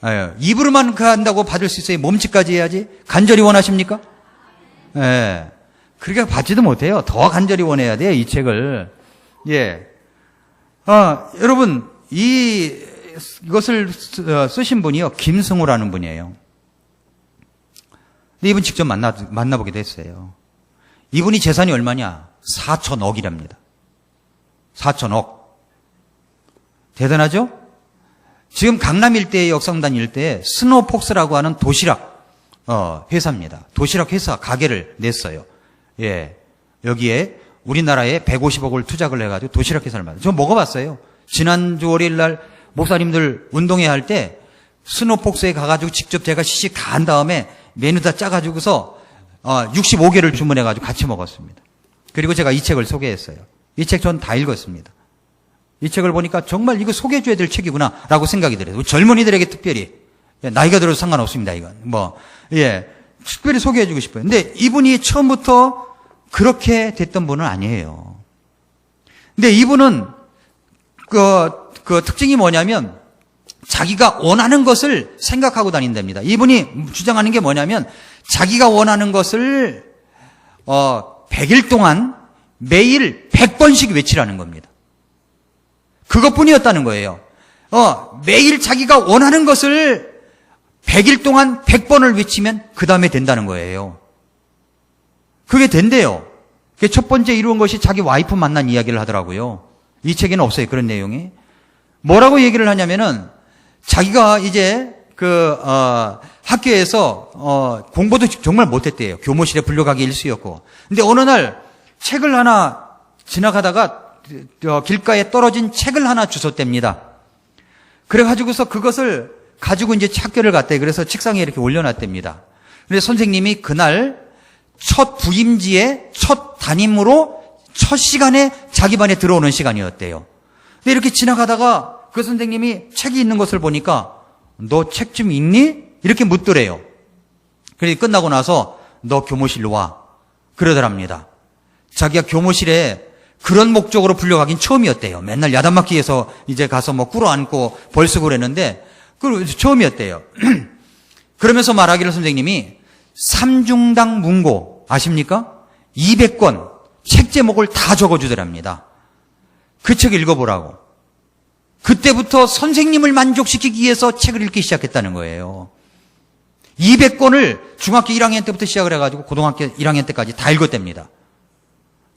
예. 입으로만 한다고 받을 수 있어요. 몸짓까지 해야지. 간절히 원하십니까? 예. 그렇게 받지도 못해요. 더 간절히 원해야 돼요, 이 책을. 예. 여러분, 이것을 쓰신 분이요, 김승우라는 분이에요. 근데 이분 직접 만나보기도 했어요. 이분이 재산이 얼마냐? 4천억이랍니다. 4천억. 대단하죠? 지금 강남 일대의 역성단 일대에 스노폭스라고 하는 도시락 회사입니다. 도시락 회사 가게를 냈어요. 예, 여기에 우리나라에 150억을 투자를 해가지고 도시락 회사를 만들어요. 저 먹어봤어요. 지난주 월요일날 목사님들 운동회 할 때 스노폭스에 가가지고 직접 제가 시식 다 한 다음에 메뉴 다 짜가지고서 65개를 주문해가지고 같이 먹었습니다. 그리고 제가 이 책을 소개했어요. 이 책 전 다 읽었습니다. 이 책을 보니까 정말 이거 소개해줘야 될 책이구나 라고 생각이 들어요. 젊은이들에게 특별히. 나이가 들어도 상관없습니다, 이건. 특별히 소개해주고 싶어요. 근데 이분이 처음부터 그렇게 됐던 분은 아니에요. 근데 이분은 그 특징이 뭐냐면 자기가 원하는 것을 생각하고 다닌답니다. 이분이 주장하는 게 뭐냐면 자기가 원하는 것을 100일 동안 매일 100번씩 외치라는 겁니다. 그것뿐이었다는 거예요. 매일 자기가 원하는 것을 100일 동안 100번을 외치면 그 다음에 된다는 거예요. 그게 된대요. 첫 번째 이루은 것이 자기 와이프 만난 이야기를 하더라고요. 이 책에는 없어요, 그런 내용이. 뭐라고 얘기를 하냐면은 자기가 이제 학교에서 공부도 정말 못했대요. 교무실에 불려가기 일쑤였고. 근데 어느 날 책을 하나 지나가다가 길가에 떨어진 책을 하나 주웠답니다. 그래가지고서 그것을 가지고 이제 학교를 갔대요. 그래서 책상에 이렇게 올려놨답니다. 근데 선생님이 그날 첫 부임지에 첫 담임으로 첫 시간에 자기 반에 들어오는 시간이었대요. 근데 이렇게 지나가다가 그 선생님이 책이 있는 것을 보니까 너 책 좀 읽니? 이렇게 묻더래요. 그래서 끝나고 나서 너 교무실로 와. 그러더랍니다. 자기가 교무실에 그런 목적으로 불려가긴 처음이었대요. 맨날 야단맞기에서 이제 가서 뭐 꿇어앉고 벌쓰고 그랬는데 처음이었대요. 그러면서 말하기를 선생님이 삼중당 문고 아십니까? 200권 책 제목을 다 적어주더랍니다. 그 책 읽어보라고. 그때부터 선생님을 만족시키기 위해서 책을 읽기 시작했다는 거예요. 200권을 중학교 1학년 때부터 시작을 해가지고 고등학교 1학년 때까지 다 읽었답니다.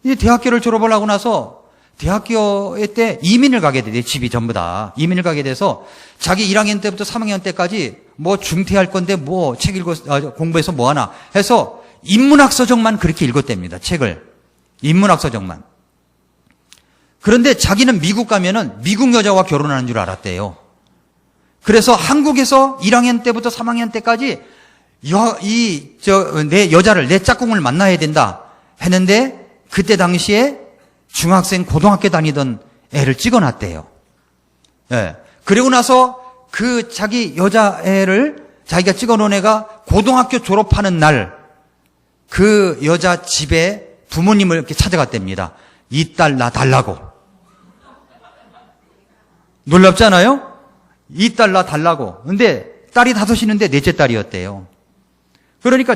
이제 대학교를 졸업을 하고 나서 대학교 때 이민을 가게 돼, 집이 전부 다. 이민을 가게 돼서 자기 1학년 때부터 3학년 때까지 뭐 중퇴할 건데 뭐 책 공부해서 뭐 하나 해서 인문학 서적만 그렇게 읽었답니다. 책을. 인문학 서적만. 그런데 자기는 미국 가면은 미국 여자와 결혼하는 줄 알았대요. 그래서 한국에서 1학년 때부터 3학년 때까지 내 여자를, 내 짝꿍을 만나야 된다 했는데 그때 당시에 중학생, 고등학교 다니던 애를 찍어놨대요. 예. 그리고 나서 그 자기 여자애를 자기가 찍어놓은 애가 고등학교 졸업하는 날 그 여자 집에 부모님을 이렇게 찾아갔답니다. 이 딸 나 달라고. 놀랍잖아요? 이 딸 나 달라고. 근데 딸이 5이는데 넷째 딸이었대요. 그러니까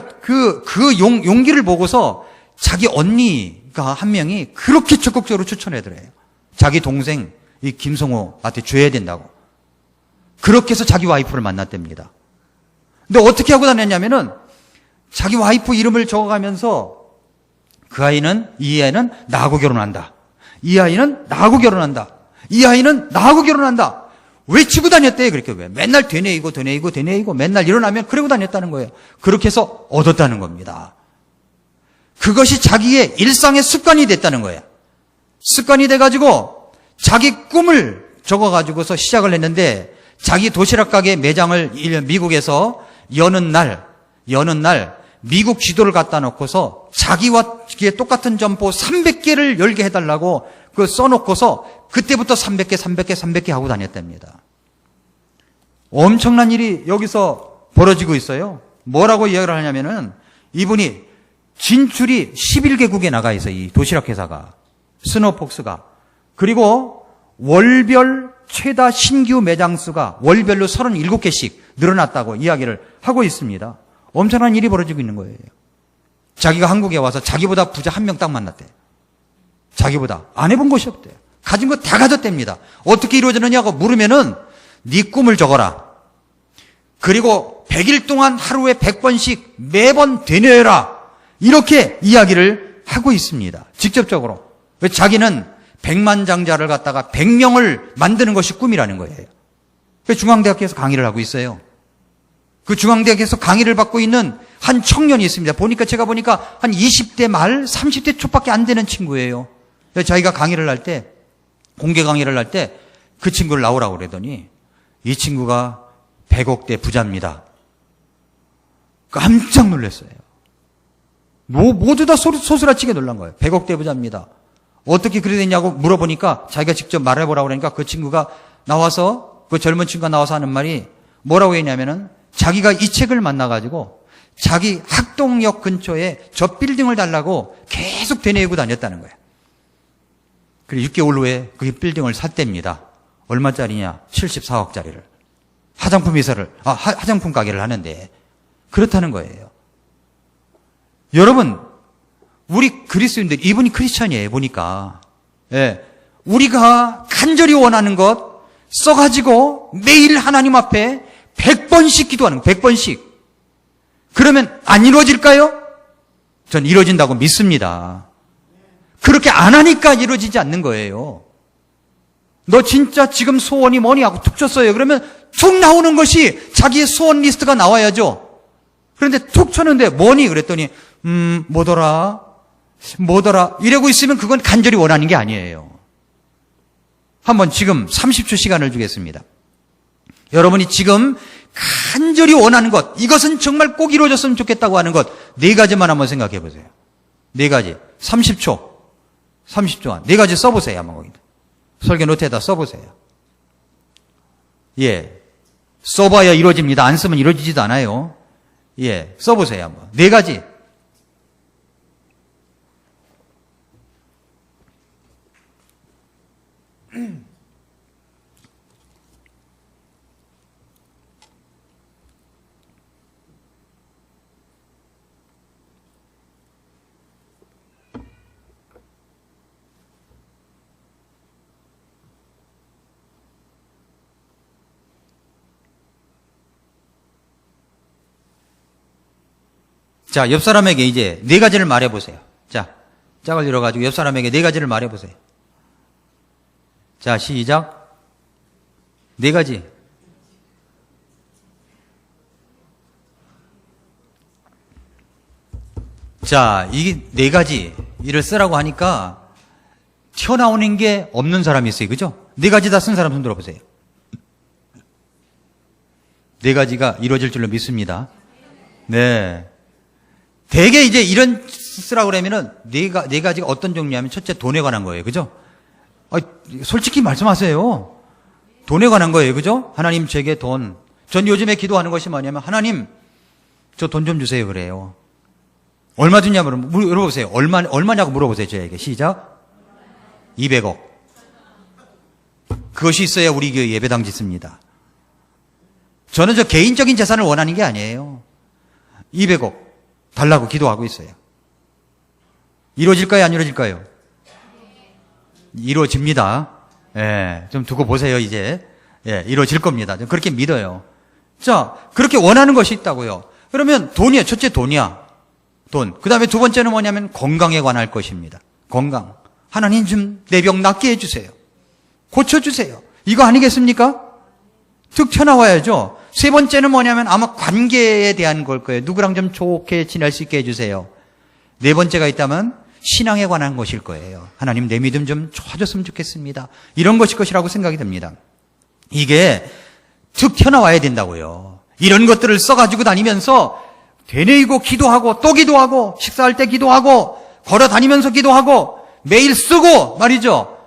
용기를 보고서 자기 언니가 한 명이 그렇게 적극적으로 추천해더래요. 자기 동생, 이 김성호한테 줘야 된다고. 그렇게 해서 자기 와이프를 만났답니다. 근데 어떻게 하고 다녔냐면은 자기 와이프 이름을 적어가면서 이 아이는 나하고 결혼한다. 이 아이는 나하고 결혼한다. 이 아이는 나하고 결혼한다. 외치고 다녔대요. 그렇게 왜? 맨날 되뇌이고 맨날 일어나면 그러고 다녔다는 거예요. 그렇게 해서 얻었다는 겁니다. 그것이 자기의 일상의 습관이 됐다는 거예요. 습관이 돼가지고 자기 꿈을 적어가지고서 시작을 했는데 자기 도시락 가게 매장을 미국에서 여는 날 미국 지도를 갖다 놓고서 자기와 똑같은 점포 300개를 열게 해달라고 그 써놓고서 그때부터 300개 하고 다녔답니다. 엄청난 일이 여기서 벌어지고 있어요. 뭐라고 이야기를 하냐면은 이분이 진출이 11개국에 나가 있어요. 이 도시락 회사가. 스노폭스가. 그리고 월별 최다 신규 매장 수가 월별로 37개씩 늘어났다고 이야기를 하고 있습니다. 엄청난 일이 벌어지고 있는 거예요. 자기가 한국에 와서 자기보다 부자 한 명 딱 만났대. 자기보다. 안 해본 것이 없대요. 가진 거 다 가졌답니다. 어떻게 이루어지느냐고 물으면은 네 꿈을 적어라. 그리고 100일 동안 하루에 100번씩 매번 되뇌어라. 이렇게 이야기를 하고 있습니다. 직접적으로. 자기는 백만장자를 갖다가 100명을 만드는 것이 꿈이라는 거예요. 중앙대학교에서 강의를 하고 있어요. 그 중앙대학에서 강의를 받고 있는 한 청년이 있습니다. 제가 보니까 한 20대 말 30대 초밖에 안 되는 친구예요. 자기가 강의를 할 때, 공개 강의를 할 때 그 친구를 나오라고 그러더니 이 친구가 100억대 부자입니다. 깜짝 놀랐어요. 모두 다 소스라치게 놀란 거예요. 100억대 부자입니다. 어떻게 그래 됐냐고 물어보니까 자기가 직접 말해보라고 그러니까 그 친구가 나와서, 그 젊은 친구가 나와서 하는 말이 뭐라고 했냐면은 자기가 이 책을 만나가지고 자기 학동역 근처에 저 빌딩을 달라고 계속 되뇌이고 다녔다는 거예요. 그리고 6개월 후에 그 빌딩을 샀답니다. 얼마짜리냐? 74억짜리를. 화장품 가게를 하는데 그렇다는 거예요. 여러분, 우리 그리스도인들, 이분이 크리스천이에요, 보니까. 예. 우리가 간절히 원하는 것 써가지고 매일 하나님 앞에 100번씩 기도하는 거예요, 100번씩. 그러면 안 이루어질까요? 전 이루어진다고 믿습니다. 그렇게 안 하니까 이루어지지 않는 거예요. 너 진짜 지금 소원이 뭐니 하고 툭 쳤어요. 그러면 툭 나오는 것이 자기의 소원 리스트가 나와야죠. 그런데 툭 쳤는데 뭐니? 그랬더니 뭐더라 이러고 있으면 그건 간절히 원하는 게 아니에요. 한번 지금 30초 시간을 주겠습니다. 여러분이 지금 간절히 원하는 것, 이것은 정말 꼭 이루어졌으면 좋겠다고 하는 것 4가지만 한번 생각해 보세요. 4가지. 30초 안. 4가지 써보세요. 한번 거기다. 설교 노트에다 써보세요. 예. 써봐야 이루어집니다. 안 쓰면 이루어지지도 않아요. 예. 써보세요. 한번. 4가지. 자, 옆 사람에게 이제 4가지를 말해보세요. 자, 짝을 이뤄가지고 옆 사람에게 4가지를 말해보세요. 자, 시작. 4가지. 자, 이게 4가지 일을 쓰라고 하니까 튀어나오는 게 없는 사람이 있어요. 그죠? 4가지 다 쓴 사람 손 들어보세요. 4가지가 이루어질 줄로 믿습니다. 네. 대개 이제 이런 쓰라고 그러면은 4가지가 어떤 종류냐면 첫째 돈에 관한 거예요. 그죠? 솔직히 말씀하세요. 돈에 관한 거예요. 그죠? 하나님 제게 돈. 전 요즘에 기도하는 것이 뭐냐면 하나님 저 돈 좀 주세요 그래요. 얼마 주냐 물어보세요. 얼마냐고 물어보세요. 저에게. 시작. 200억. 그것이 있어야 우리 교회 예배당 짓습니다. 저는 저 개인적인 재산을 원하는 게 아니에요. 200억 달라고 기도하고 있어요. 이루어질까요? 안 이루어질까요? 이루어집니다. 예, 좀 두고 보세요, 이제. 예, 이루어질 겁니다. 좀 그렇게 믿어요. 자, 그렇게 원하는 것이 있다고요. 그러면 돈이야. 첫째 돈이야. 돈. 그 다음에 두 번째는 뭐냐면 건강에 관할 것입니다. 건강. 하나님 좀 내 병 낫게 해주세요. 고쳐주세요. 이거 아니겠습니까? 툭 튀어나와야죠. 세 번째는 뭐냐면 아마 관계에 대한 걸 거예요. 누구랑 좀 좋게 지낼 수 있게 해주세요. 4번째가 있다면 신앙에 관한 것일 거예요. 하나님 내 믿음 좀 좋아졌으면 좋겠습니다. 이런 것일 것이라고 생각이 듭니다. 이게 툭 튀어나와야 된다고요. 이런 것들을 써가지고 다니면서 되뇌이고 기도하고 또 기도하고 식사할 때 기도하고 걸어 다니면서 기도하고 매일 쓰고 말이죠.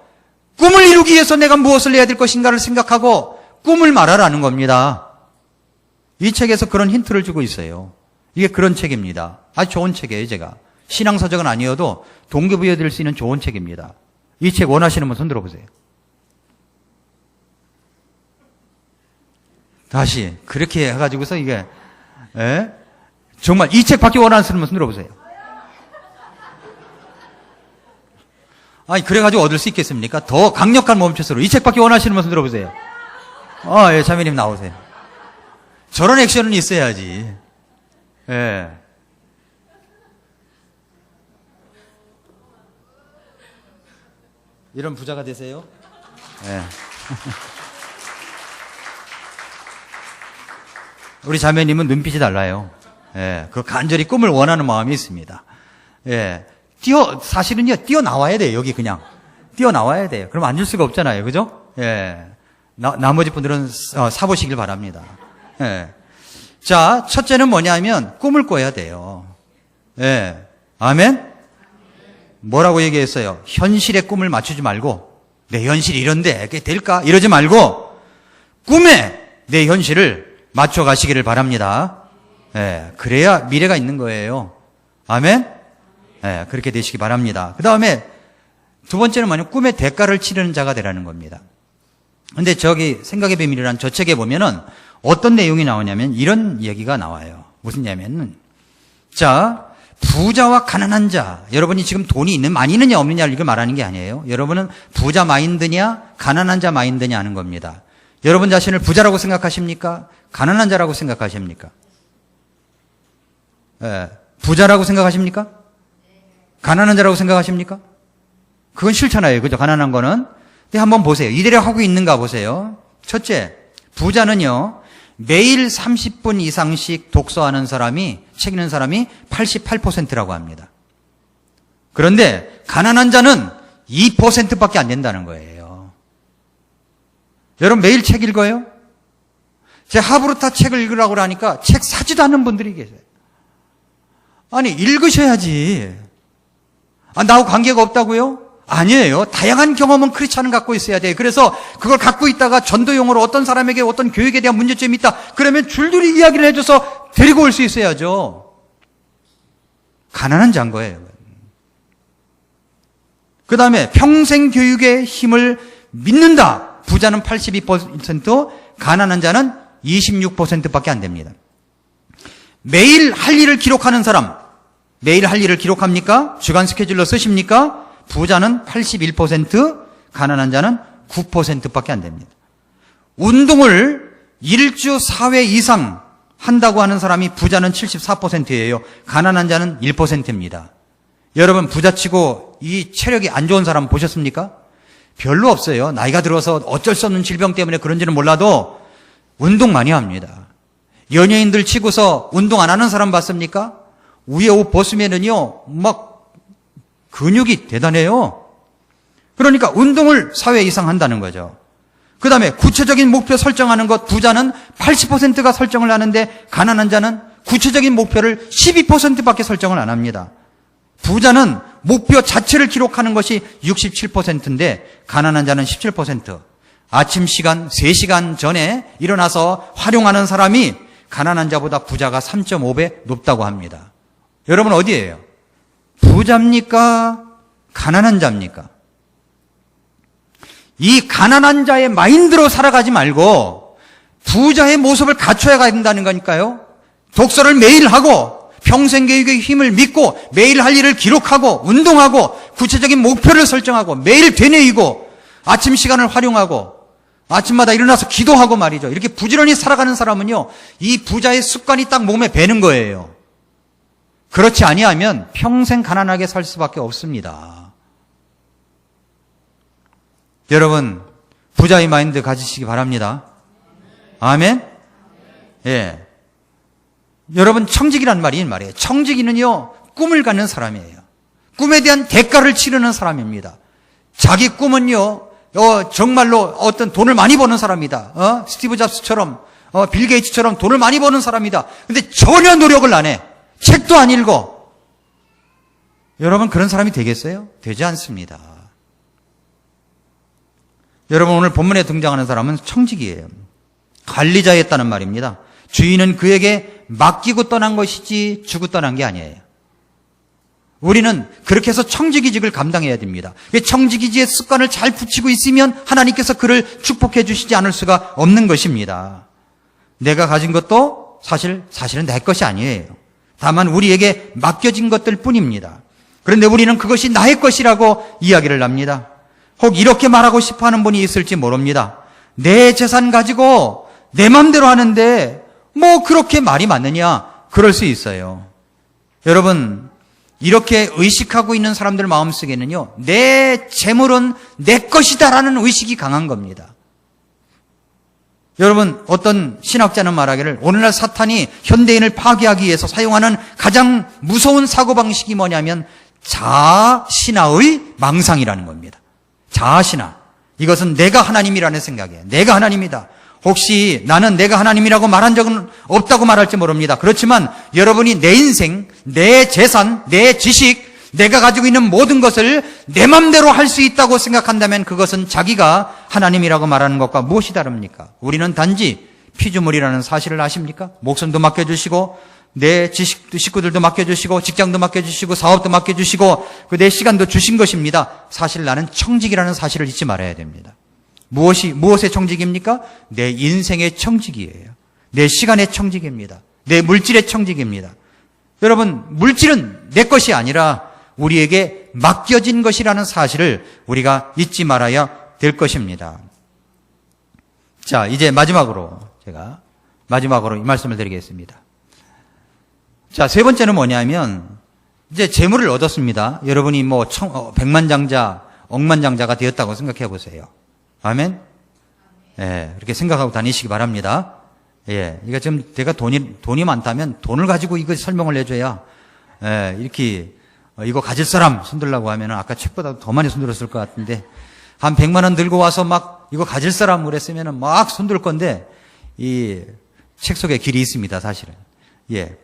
꿈을 이루기 위해서 내가 무엇을 해야 될 것인가를 생각하고 꿈을 말하라는 겁니다. 이 책에서 그런 힌트를 주고 있어요. 이게 그런 책입니다. 아주 좋은 책이에요, 제가. 신앙서적은 아니어도 동기부여 될 수 있는 좋은 책입니다. 이 책 원하시는 분 손 들어보세요. 다시 그렇게 해가지고서 이게 정말 이 책 받기 원하시는 분 손 들어보세요. 아니 그래가지고 얻을 수 있겠습니까? 더 강력한 몸짓으로 이 책 받기 원하시는 분 손 들어보세요. 예, 자매님 나오세요. 저런 액션은 있어야지. 예. 이런 부자가 되세요. 예. 우리 자매님은 눈빛이 달라요. 예. 그 간절히 꿈을 원하는 마음이 있습니다. 예. 사실은요, 뛰어나와야 돼요, 여기 그냥. 뛰어나와야 돼요. 그럼 앉을 수가 없잖아요. 그죠? 예. 나머지 분들은 사보시길 바랍니다. 예. 자, 첫째는 뭐냐면 꿈을 꿔야 돼요. 예. 아멘? 뭐라고 얘기했어요? 현실의 꿈을 맞추지 말고 내 현실이 이런데 그게 될까? 이러지 말고 꿈에 내 현실을 맞춰 가시기를 바랍니다. 예, 그래야 미래가 있는 거예요. 아멘? 예, 그렇게 되시기 바랍니다. 그 다음에 두 번째는 뭐냐면 꿈의 대가를 치르는 자가 되라는 겁니다. 근데 저기 생각의 비밀이라는 저 책에 보면은 어떤 내용이 나오냐면 이런 얘기가 나와요. 무슨 냐면은 자, 부자와 가난한 자, 여러분이 지금 돈이 많이 있느냐 없느냐를 이걸 말하는 게 아니에요. 여러분은 부자 마인드냐 가난한 자 마인드냐 하는 겁니다. 여러분 자신을 부자라고 생각하십니까? 가난한 자라고 생각하십니까? 예, 부자라고 생각하십니까? 가난한 자라고 생각하십니까? 그건 싫잖아요. 그죠? 가난한 거는. 근데 한번 보세요. 이대로 하고 있는가 보세요. 첫째, 부자는요, 매일 30분 이상씩 독서하는 사람이, 책 읽는 사람이 88%라고 합니다. 그런데 가난한 자는 2%밖에 안 된다는 거예요. 여러분 매일 책 읽어요? 제가 하브루타 책을 읽으라고 하니까 책 사지도 않는 분들이 계세요. 아니, 읽으셔야지. 아, 나하고 관계가 없다고요? 아니에요. 다양한 경험은 크리스찬은 갖고 있어야 돼요. 그래서 그걸 갖고 있다가 전도용으로 어떤 사람에게 어떤 교육에 대한 문제점이 있다. 그러면 줄줄이 이야기를 해줘서 데리고 올 수 있어야죠. 가난한 자인 거예요. 그 다음에 평생 교육의 힘을 믿는다. 부자는 82%, 가난한 자는 26%밖에 안 됩니다. 매일 할 일을 기록하는 사람, 매일 할 일을 기록합니까? 주간 스케줄로 쓰십니까? 부자는 81%, 가난한 자는 9%밖에 안 됩니다. 운동을 일주 4회 이상 한다고 하는 사람이 부자는 74%예요. 가난한 자는 1%입니다. 여러분 부자치고 이 체력이 안 좋은 사람 보셨습니까? 별로 없어요. 나이가 들어서 어쩔 수 없는 질병 때문에 그런지는 몰라도 운동 많이 합니다. 연예인들 치고서 운동 안 하는 사람 봤습니까? 위에 옷 벗으면은요, 막 근육이 대단해요. 그러니까 운동을 4회 이상 한다는 거죠. 그 다음에 구체적인 목표 설정하는 것, 부자는 80%가 설정을 하는데 가난한 자는 구체적인 목표를 12%밖에 설정을 안 합니다. 부자는 목표 자체를 기록하는 것이 67%인데 가난한 자는 17%. 아침 시간 3시간 전에 일어나서 활용하는 사람이 가난한 자보다 부자가 3.5배 높다고 합니다. 여러분 어디예요? 부자입니까? 가난한 자입니까? 이 가난한 자의 마인드로 살아가지 말고 부자의 모습을 갖춰야 된다는 거니까요. 독서를 매일 하고 평생 교육의 힘을 믿고 매일 할 일을 기록하고 운동하고 구체적인 목표를 설정하고 매일 되뇌이고 아침 시간을 활용하고 아침마다 일어나서 기도하고 말이죠. 이렇게 부지런히 살아가는 사람은요, 이 부자의 습관이 딱 몸에 배는 거예요. 그렇지 아니하면 평생 가난하게 살 수밖에 없습니다. 여러분 부자의 마인드 가지시기 바랍니다. 아멘? 예. 여러분 청지기란 말이에요. 청지기는요 꿈을 갖는 사람이에요. 꿈에 대한 대가를 치르는 사람입니다. 자기 꿈은요 정말로 어떤 돈을 많이 버는 사람이다. 스티브 잡스처럼 빌 게이츠처럼 돈을 많이 버는 사람이다. 근데 전혀 노력을 안 해. 책도 안 읽어. 여러분 그런 사람이 되겠어요? 되지 않습니다. 여러분 오늘 본문에 등장하는 사람은 청지기예요. 관리자였다는 말입니다. 주인은 그에게 맡기고 떠난 것이지 주고 떠난 게 아니에요. 우리는 그렇게 해서 청지기직을 감당해야 됩니다. 청지기직의 습관을 잘 붙이고 있으면 하나님께서 그를 축복해 주시지 않을 수가 없는 것입니다. 내가 가진 것도 사실은 내 것이 아니에요. 다만 우리에게 맡겨진 것들 뿐입니다. 그런데 우리는 그것이 나의 것이라고 이야기를 합니다. 혹 이렇게 말하고 싶어 하는 분이 있을지 모릅니다. 내 재산 가지고 내 마음대로 하는데 뭐 그렇게 말이 맞느냐? 그럴 수 있어요. 여러분 이렇게 의식하고 있는 사람들 마음속에는요, 내 재물은 내 것이다라는 의식이 강한 겁니다. 여러분 어떤 신학자는 말하기를 오늘날 사탄이 현대인을 파괴하기 위해서 사용하는 가장 무서운 사고방식이 뭐냐면 자아신화의 망상이라는 겁니다. 자아신화. 이것은 내가 하나님이라는 생각이에요. 내가 하나님이다. 혹시 나는 내가 하나님이라고 말한 적은 없다고 말할지 모릅니다. 그렇지만 여러분이 내 인생, 내 재산, 내 지식, 내가 가지고 있는 모든 것을 내 맘대로 할 수 있다고 생각한다면 그것은 자기가 하나님이라고 말하는 것과 무엇이 다릅니까? 우리는 단지 피조물이라는 사실을 아십니까? 목숨도 맡겨주시고 내 식구들도 맡겨주시고 직장도 맡겨주시고 사업도 맡겨주시고 내 시간도 주신 것입니다. 사실 나는 청직이라는 사실을 잊지 말아야 됩니다. 무엇의 청직입니까? 내 인생의 청직이에요. 내 시간의 청직입니다. 내 물질의 청직입니다. 여러분, 물질은 내 것이 아니라 우리에게 맡겨진 것이라는 사실을 우리가 잊지 말아야 될 것입니다. 자, 이제 제가 마지막으로 이 말씀을 드리겠습니다. 자, 세 번째는 뭐냐면, 이제 재물을 얻었습니다. 여러분이 백만장자, 억만장자가 되었다고 생각해 보세요. 아멘? 예, 그렇게 생각하고 다니시기 바랍니다. 예, 이거 지금 내가 돈이 많다면 돈을 가지고 이거 설명을 해줘야, 예, 이렇게, 이거 가질 사람 손들라고 하면 아까 책보다 더 많이 손들었을 것 같은데, 한 100만 원 들고 와서 막 이거 가질 사람 그랬으면 막 손들 건데, 이 책 속에 길이 있습니다, 사실은. 예.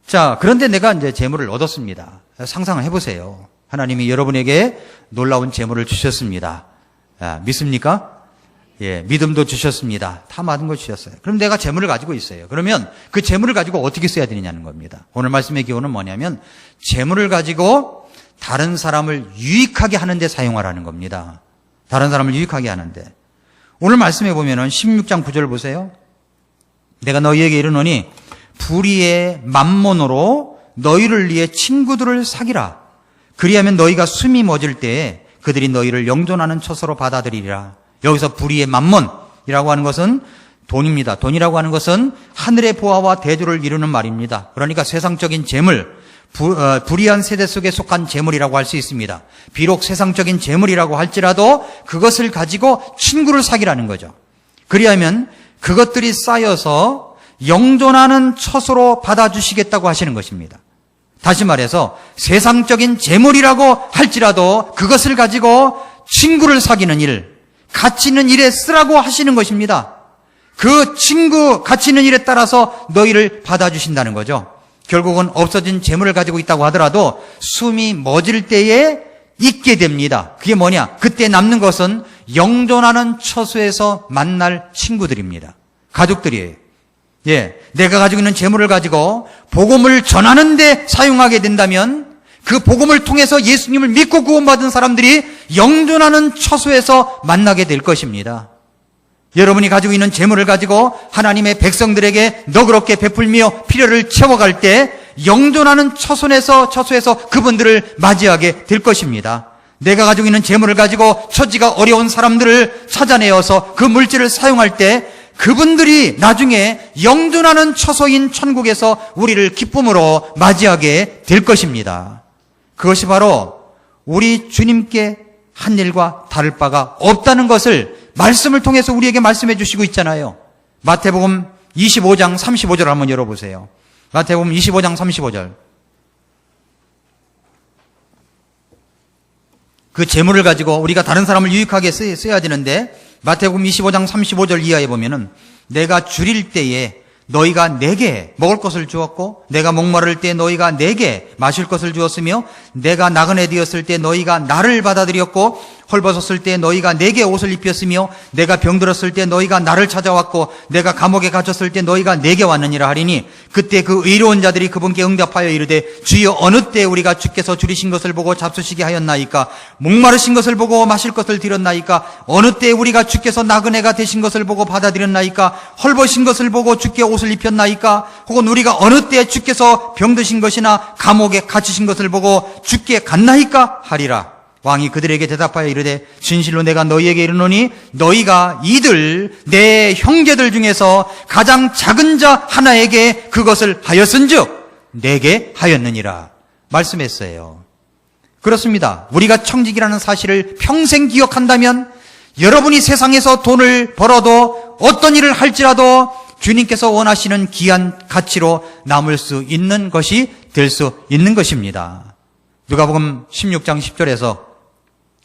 자, 그런데 내가 이제 재물을 얻었습니다. 상상을 해보세요. 하나님이 여러분에게 놀라운 재물을 주셨습니다. 믿습니까? 예, 믿음도 주셨습니다. 다 많은 걸 주셨어요. 그럼 내가 재물을 가지고 있어요. 그러면 그 재물을 가지고 어떻게 써야 되느냐는 겁니다. 오늘 말씀의 기호는 뭐냐면 재물을 가지고 다른 사람을 유익하게 하는 데 사용하라는 겁니다. 다른 사람을 유익하게 하는데. 오늘 말씀해 보면은 16장 9절 보세요. 내가 너희에게 이르노니 불의의 만몬으로 너희를 위해 친구들을 사귀라. 그리하면 너희가 숨이 멎을 때에 그들이 너희를 영존하는 처소로 받아들이리라. 여기서 불의의 만몬이라고 하는 것은 돈입니다. 돈이라고 하는 것은 하늘의 보화와 대조를 이루는 말입니다. 그러니까 세상적인 재물, 불의한 세대 속에 속한 재물이라고 할 수 있습니다. 비록 세상적인 재물이라고 할지라도 그것을 가지고 친구를 사귀라는 거죠. 그리하면 그것들이 쌓여서 영존하는 처소로 받아주시겠다고 하시는 것입니다. 다시 말해서 세상적인 재물이라고 할지라도 그것을 가지고 친구를 사귀는 일, 가치 있는 일에 쓰라고 하시는 것입니다. 그 친구 가치 있는 일에 따라서 너희를 받아주신다는 거죠. 결국은 없어진 재물을 가지고 있다고 하더라도 숨이 멎을 때에 있게 됩니다. 그게 뭐냐? 그때 남는 것은 영존하는 처소에서 만날 친구들입니다. 가족들이에요. 예, 내가 가지고 있는 재물을 가지고 복음을 전하는 데 사용하게 된다면 그 복음을 통해서 예수님을 믿고 구원받은 사람들이 영존하는 처소에서 만나게 될 것입니다. 여러분이 가지고 있는 재물을 가지고 하나님의 백성들에게 너그럽게 베풀며 필요를 채워갈 때 영존하는 처소에서 그분들을 맞이하게 될 것입니다. 내가 가지고 있는 재물을 가지고 처지가 어려운 사람들을 찾아내어서 그 물질을 사용할 때 그분들이 나중에 영존하는 처소인 천국에서 우리를 기쁨으로 맞이하게 될 것입니다. 그것이 바로 우리 주님께 한 일과 다를 바가 없다는 것을 말씀을 통해서 우리에게 말씀해 주시고 있잖아요. 마태복음 25장 35절 한번 열어보세요. 마태복음 25장 35절. 그 재물을 가지고 우리가 다른 사람을 유익하게 써야 되는데 마태복음 25장 35절 이하에 보면은 내가 줄일 때에 너희가 내게 먹을 것을 주었고 내가 목마를 때 너희가 내게 마실 것을 주었으며 내가 나그네 되었을 때 너희가 나를 받아들였고 헐벗었을 때 너희가 내게 옷을 입혔으며 내가 병들었을 때 너희가 나를 찾아왔고 내가 감옥에 갇혔을 때 너희가 내게 왔느니라 하리니 그때 그 의로운 자들이 그분께 응답하여 이르되 주여 어느 때 우리가 주께서 줄이신 것을 보고 잡수시게 하였나이까 목마르신 것을 보고 마실 것을 드렸나이까 어느 때 우리가 주께서 나그네가 되신 것을 보고 받아들였나이까 헐벗은 것을 보고 주께 옷을 입혔나이까 혹은 우리가 어느 때 주께서 병드신 것이나 감옥에 갇히신 것을 보고 주께 갔나이까 하리라. 왕이 그들에게 대답하여 이르되 진실로 내가 너희에게 이르노니 너희가 이들 내 형제들 중에서 가장 작은 자 하나에게 그것을 하였은즉 내게 하였느니라 말씀했어요. 그렇습니다. 우리가 청직이라는 사실을 평생 기억한다면 여러분이 세상에서 돈을 벌어도 어떤 일을 할지라도 주님께서 원하시는 귀한 가치로 남을 수 있는 것이 될 수 있는 것입니다. 누가복음 16장 10절에서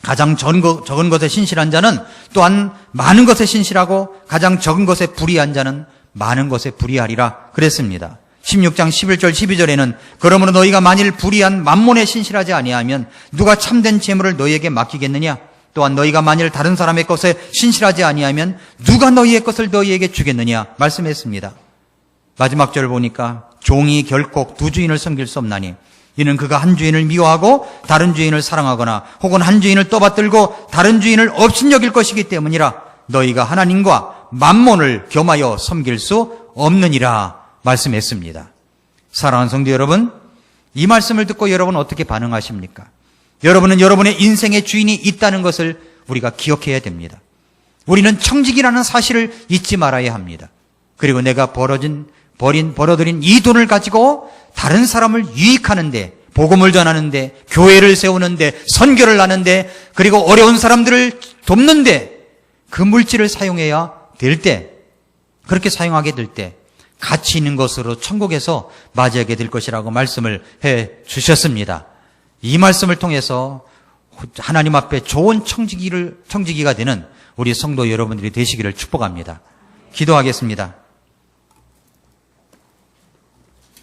가장 적은 것에 신실한 자는 또한 많은 것에 신실하고 가장 적은 것에 불의한 자는 많은 것에 불의하리라 그랬습니다. 16장 11절 12절에는 그러므로 너희가 만일 불의한 만몬에 신실하지 아니하면 누가 참된 재물을 너희에게 맡기겠느냐? 또한 너희가 만일 다른 사람의 것에 신실하지 아니하면 누가 너희의 것을 너희에게 주겠느냐? 말씀했습니다. 마지막 절을 보니까 종이 결코 두 주인을 섬길 수 없나니 이는 그가 한 주인을 미워하고 다른 주인을 사랑하거나 혹은 한 주인을 떠받들고 다른 주인을 업신여길 것이기 때문이라. 너희가 하나님과 만몬을 겸하여 섬길 수 없느니라 말씀했습니다. 사랑하는 성도 여러분, 이 말씀을 듣고 여러분 어떻게 반응하십니까? 여러분은 여러분의 인생의 주인이 있다는 것을 우리가 기억해야 됩니다. 우리는 청직이라는 사실을 잊지 말아야 합니다. 그리고 내가 벌어들인 이 돈을 가지고 다른 사람을 유익하는데, 복음을 전하는데, 교회를 세우는데, 선교를 하는데, 그리고 어려운 사람들을 돕는데 그 물질을 사용해야 될 때, 그렇게 사용하게 될 때 가치 있는 것으로 천국에서 맞이하게 될 것이라고 말씀을 해 주셨습니다. 이 말씀을 통해서 하나님 앞에 좋은 청지기가 되는 우리 성도 여러분들이 되시기를 축복합니다. 기도하겠습니다.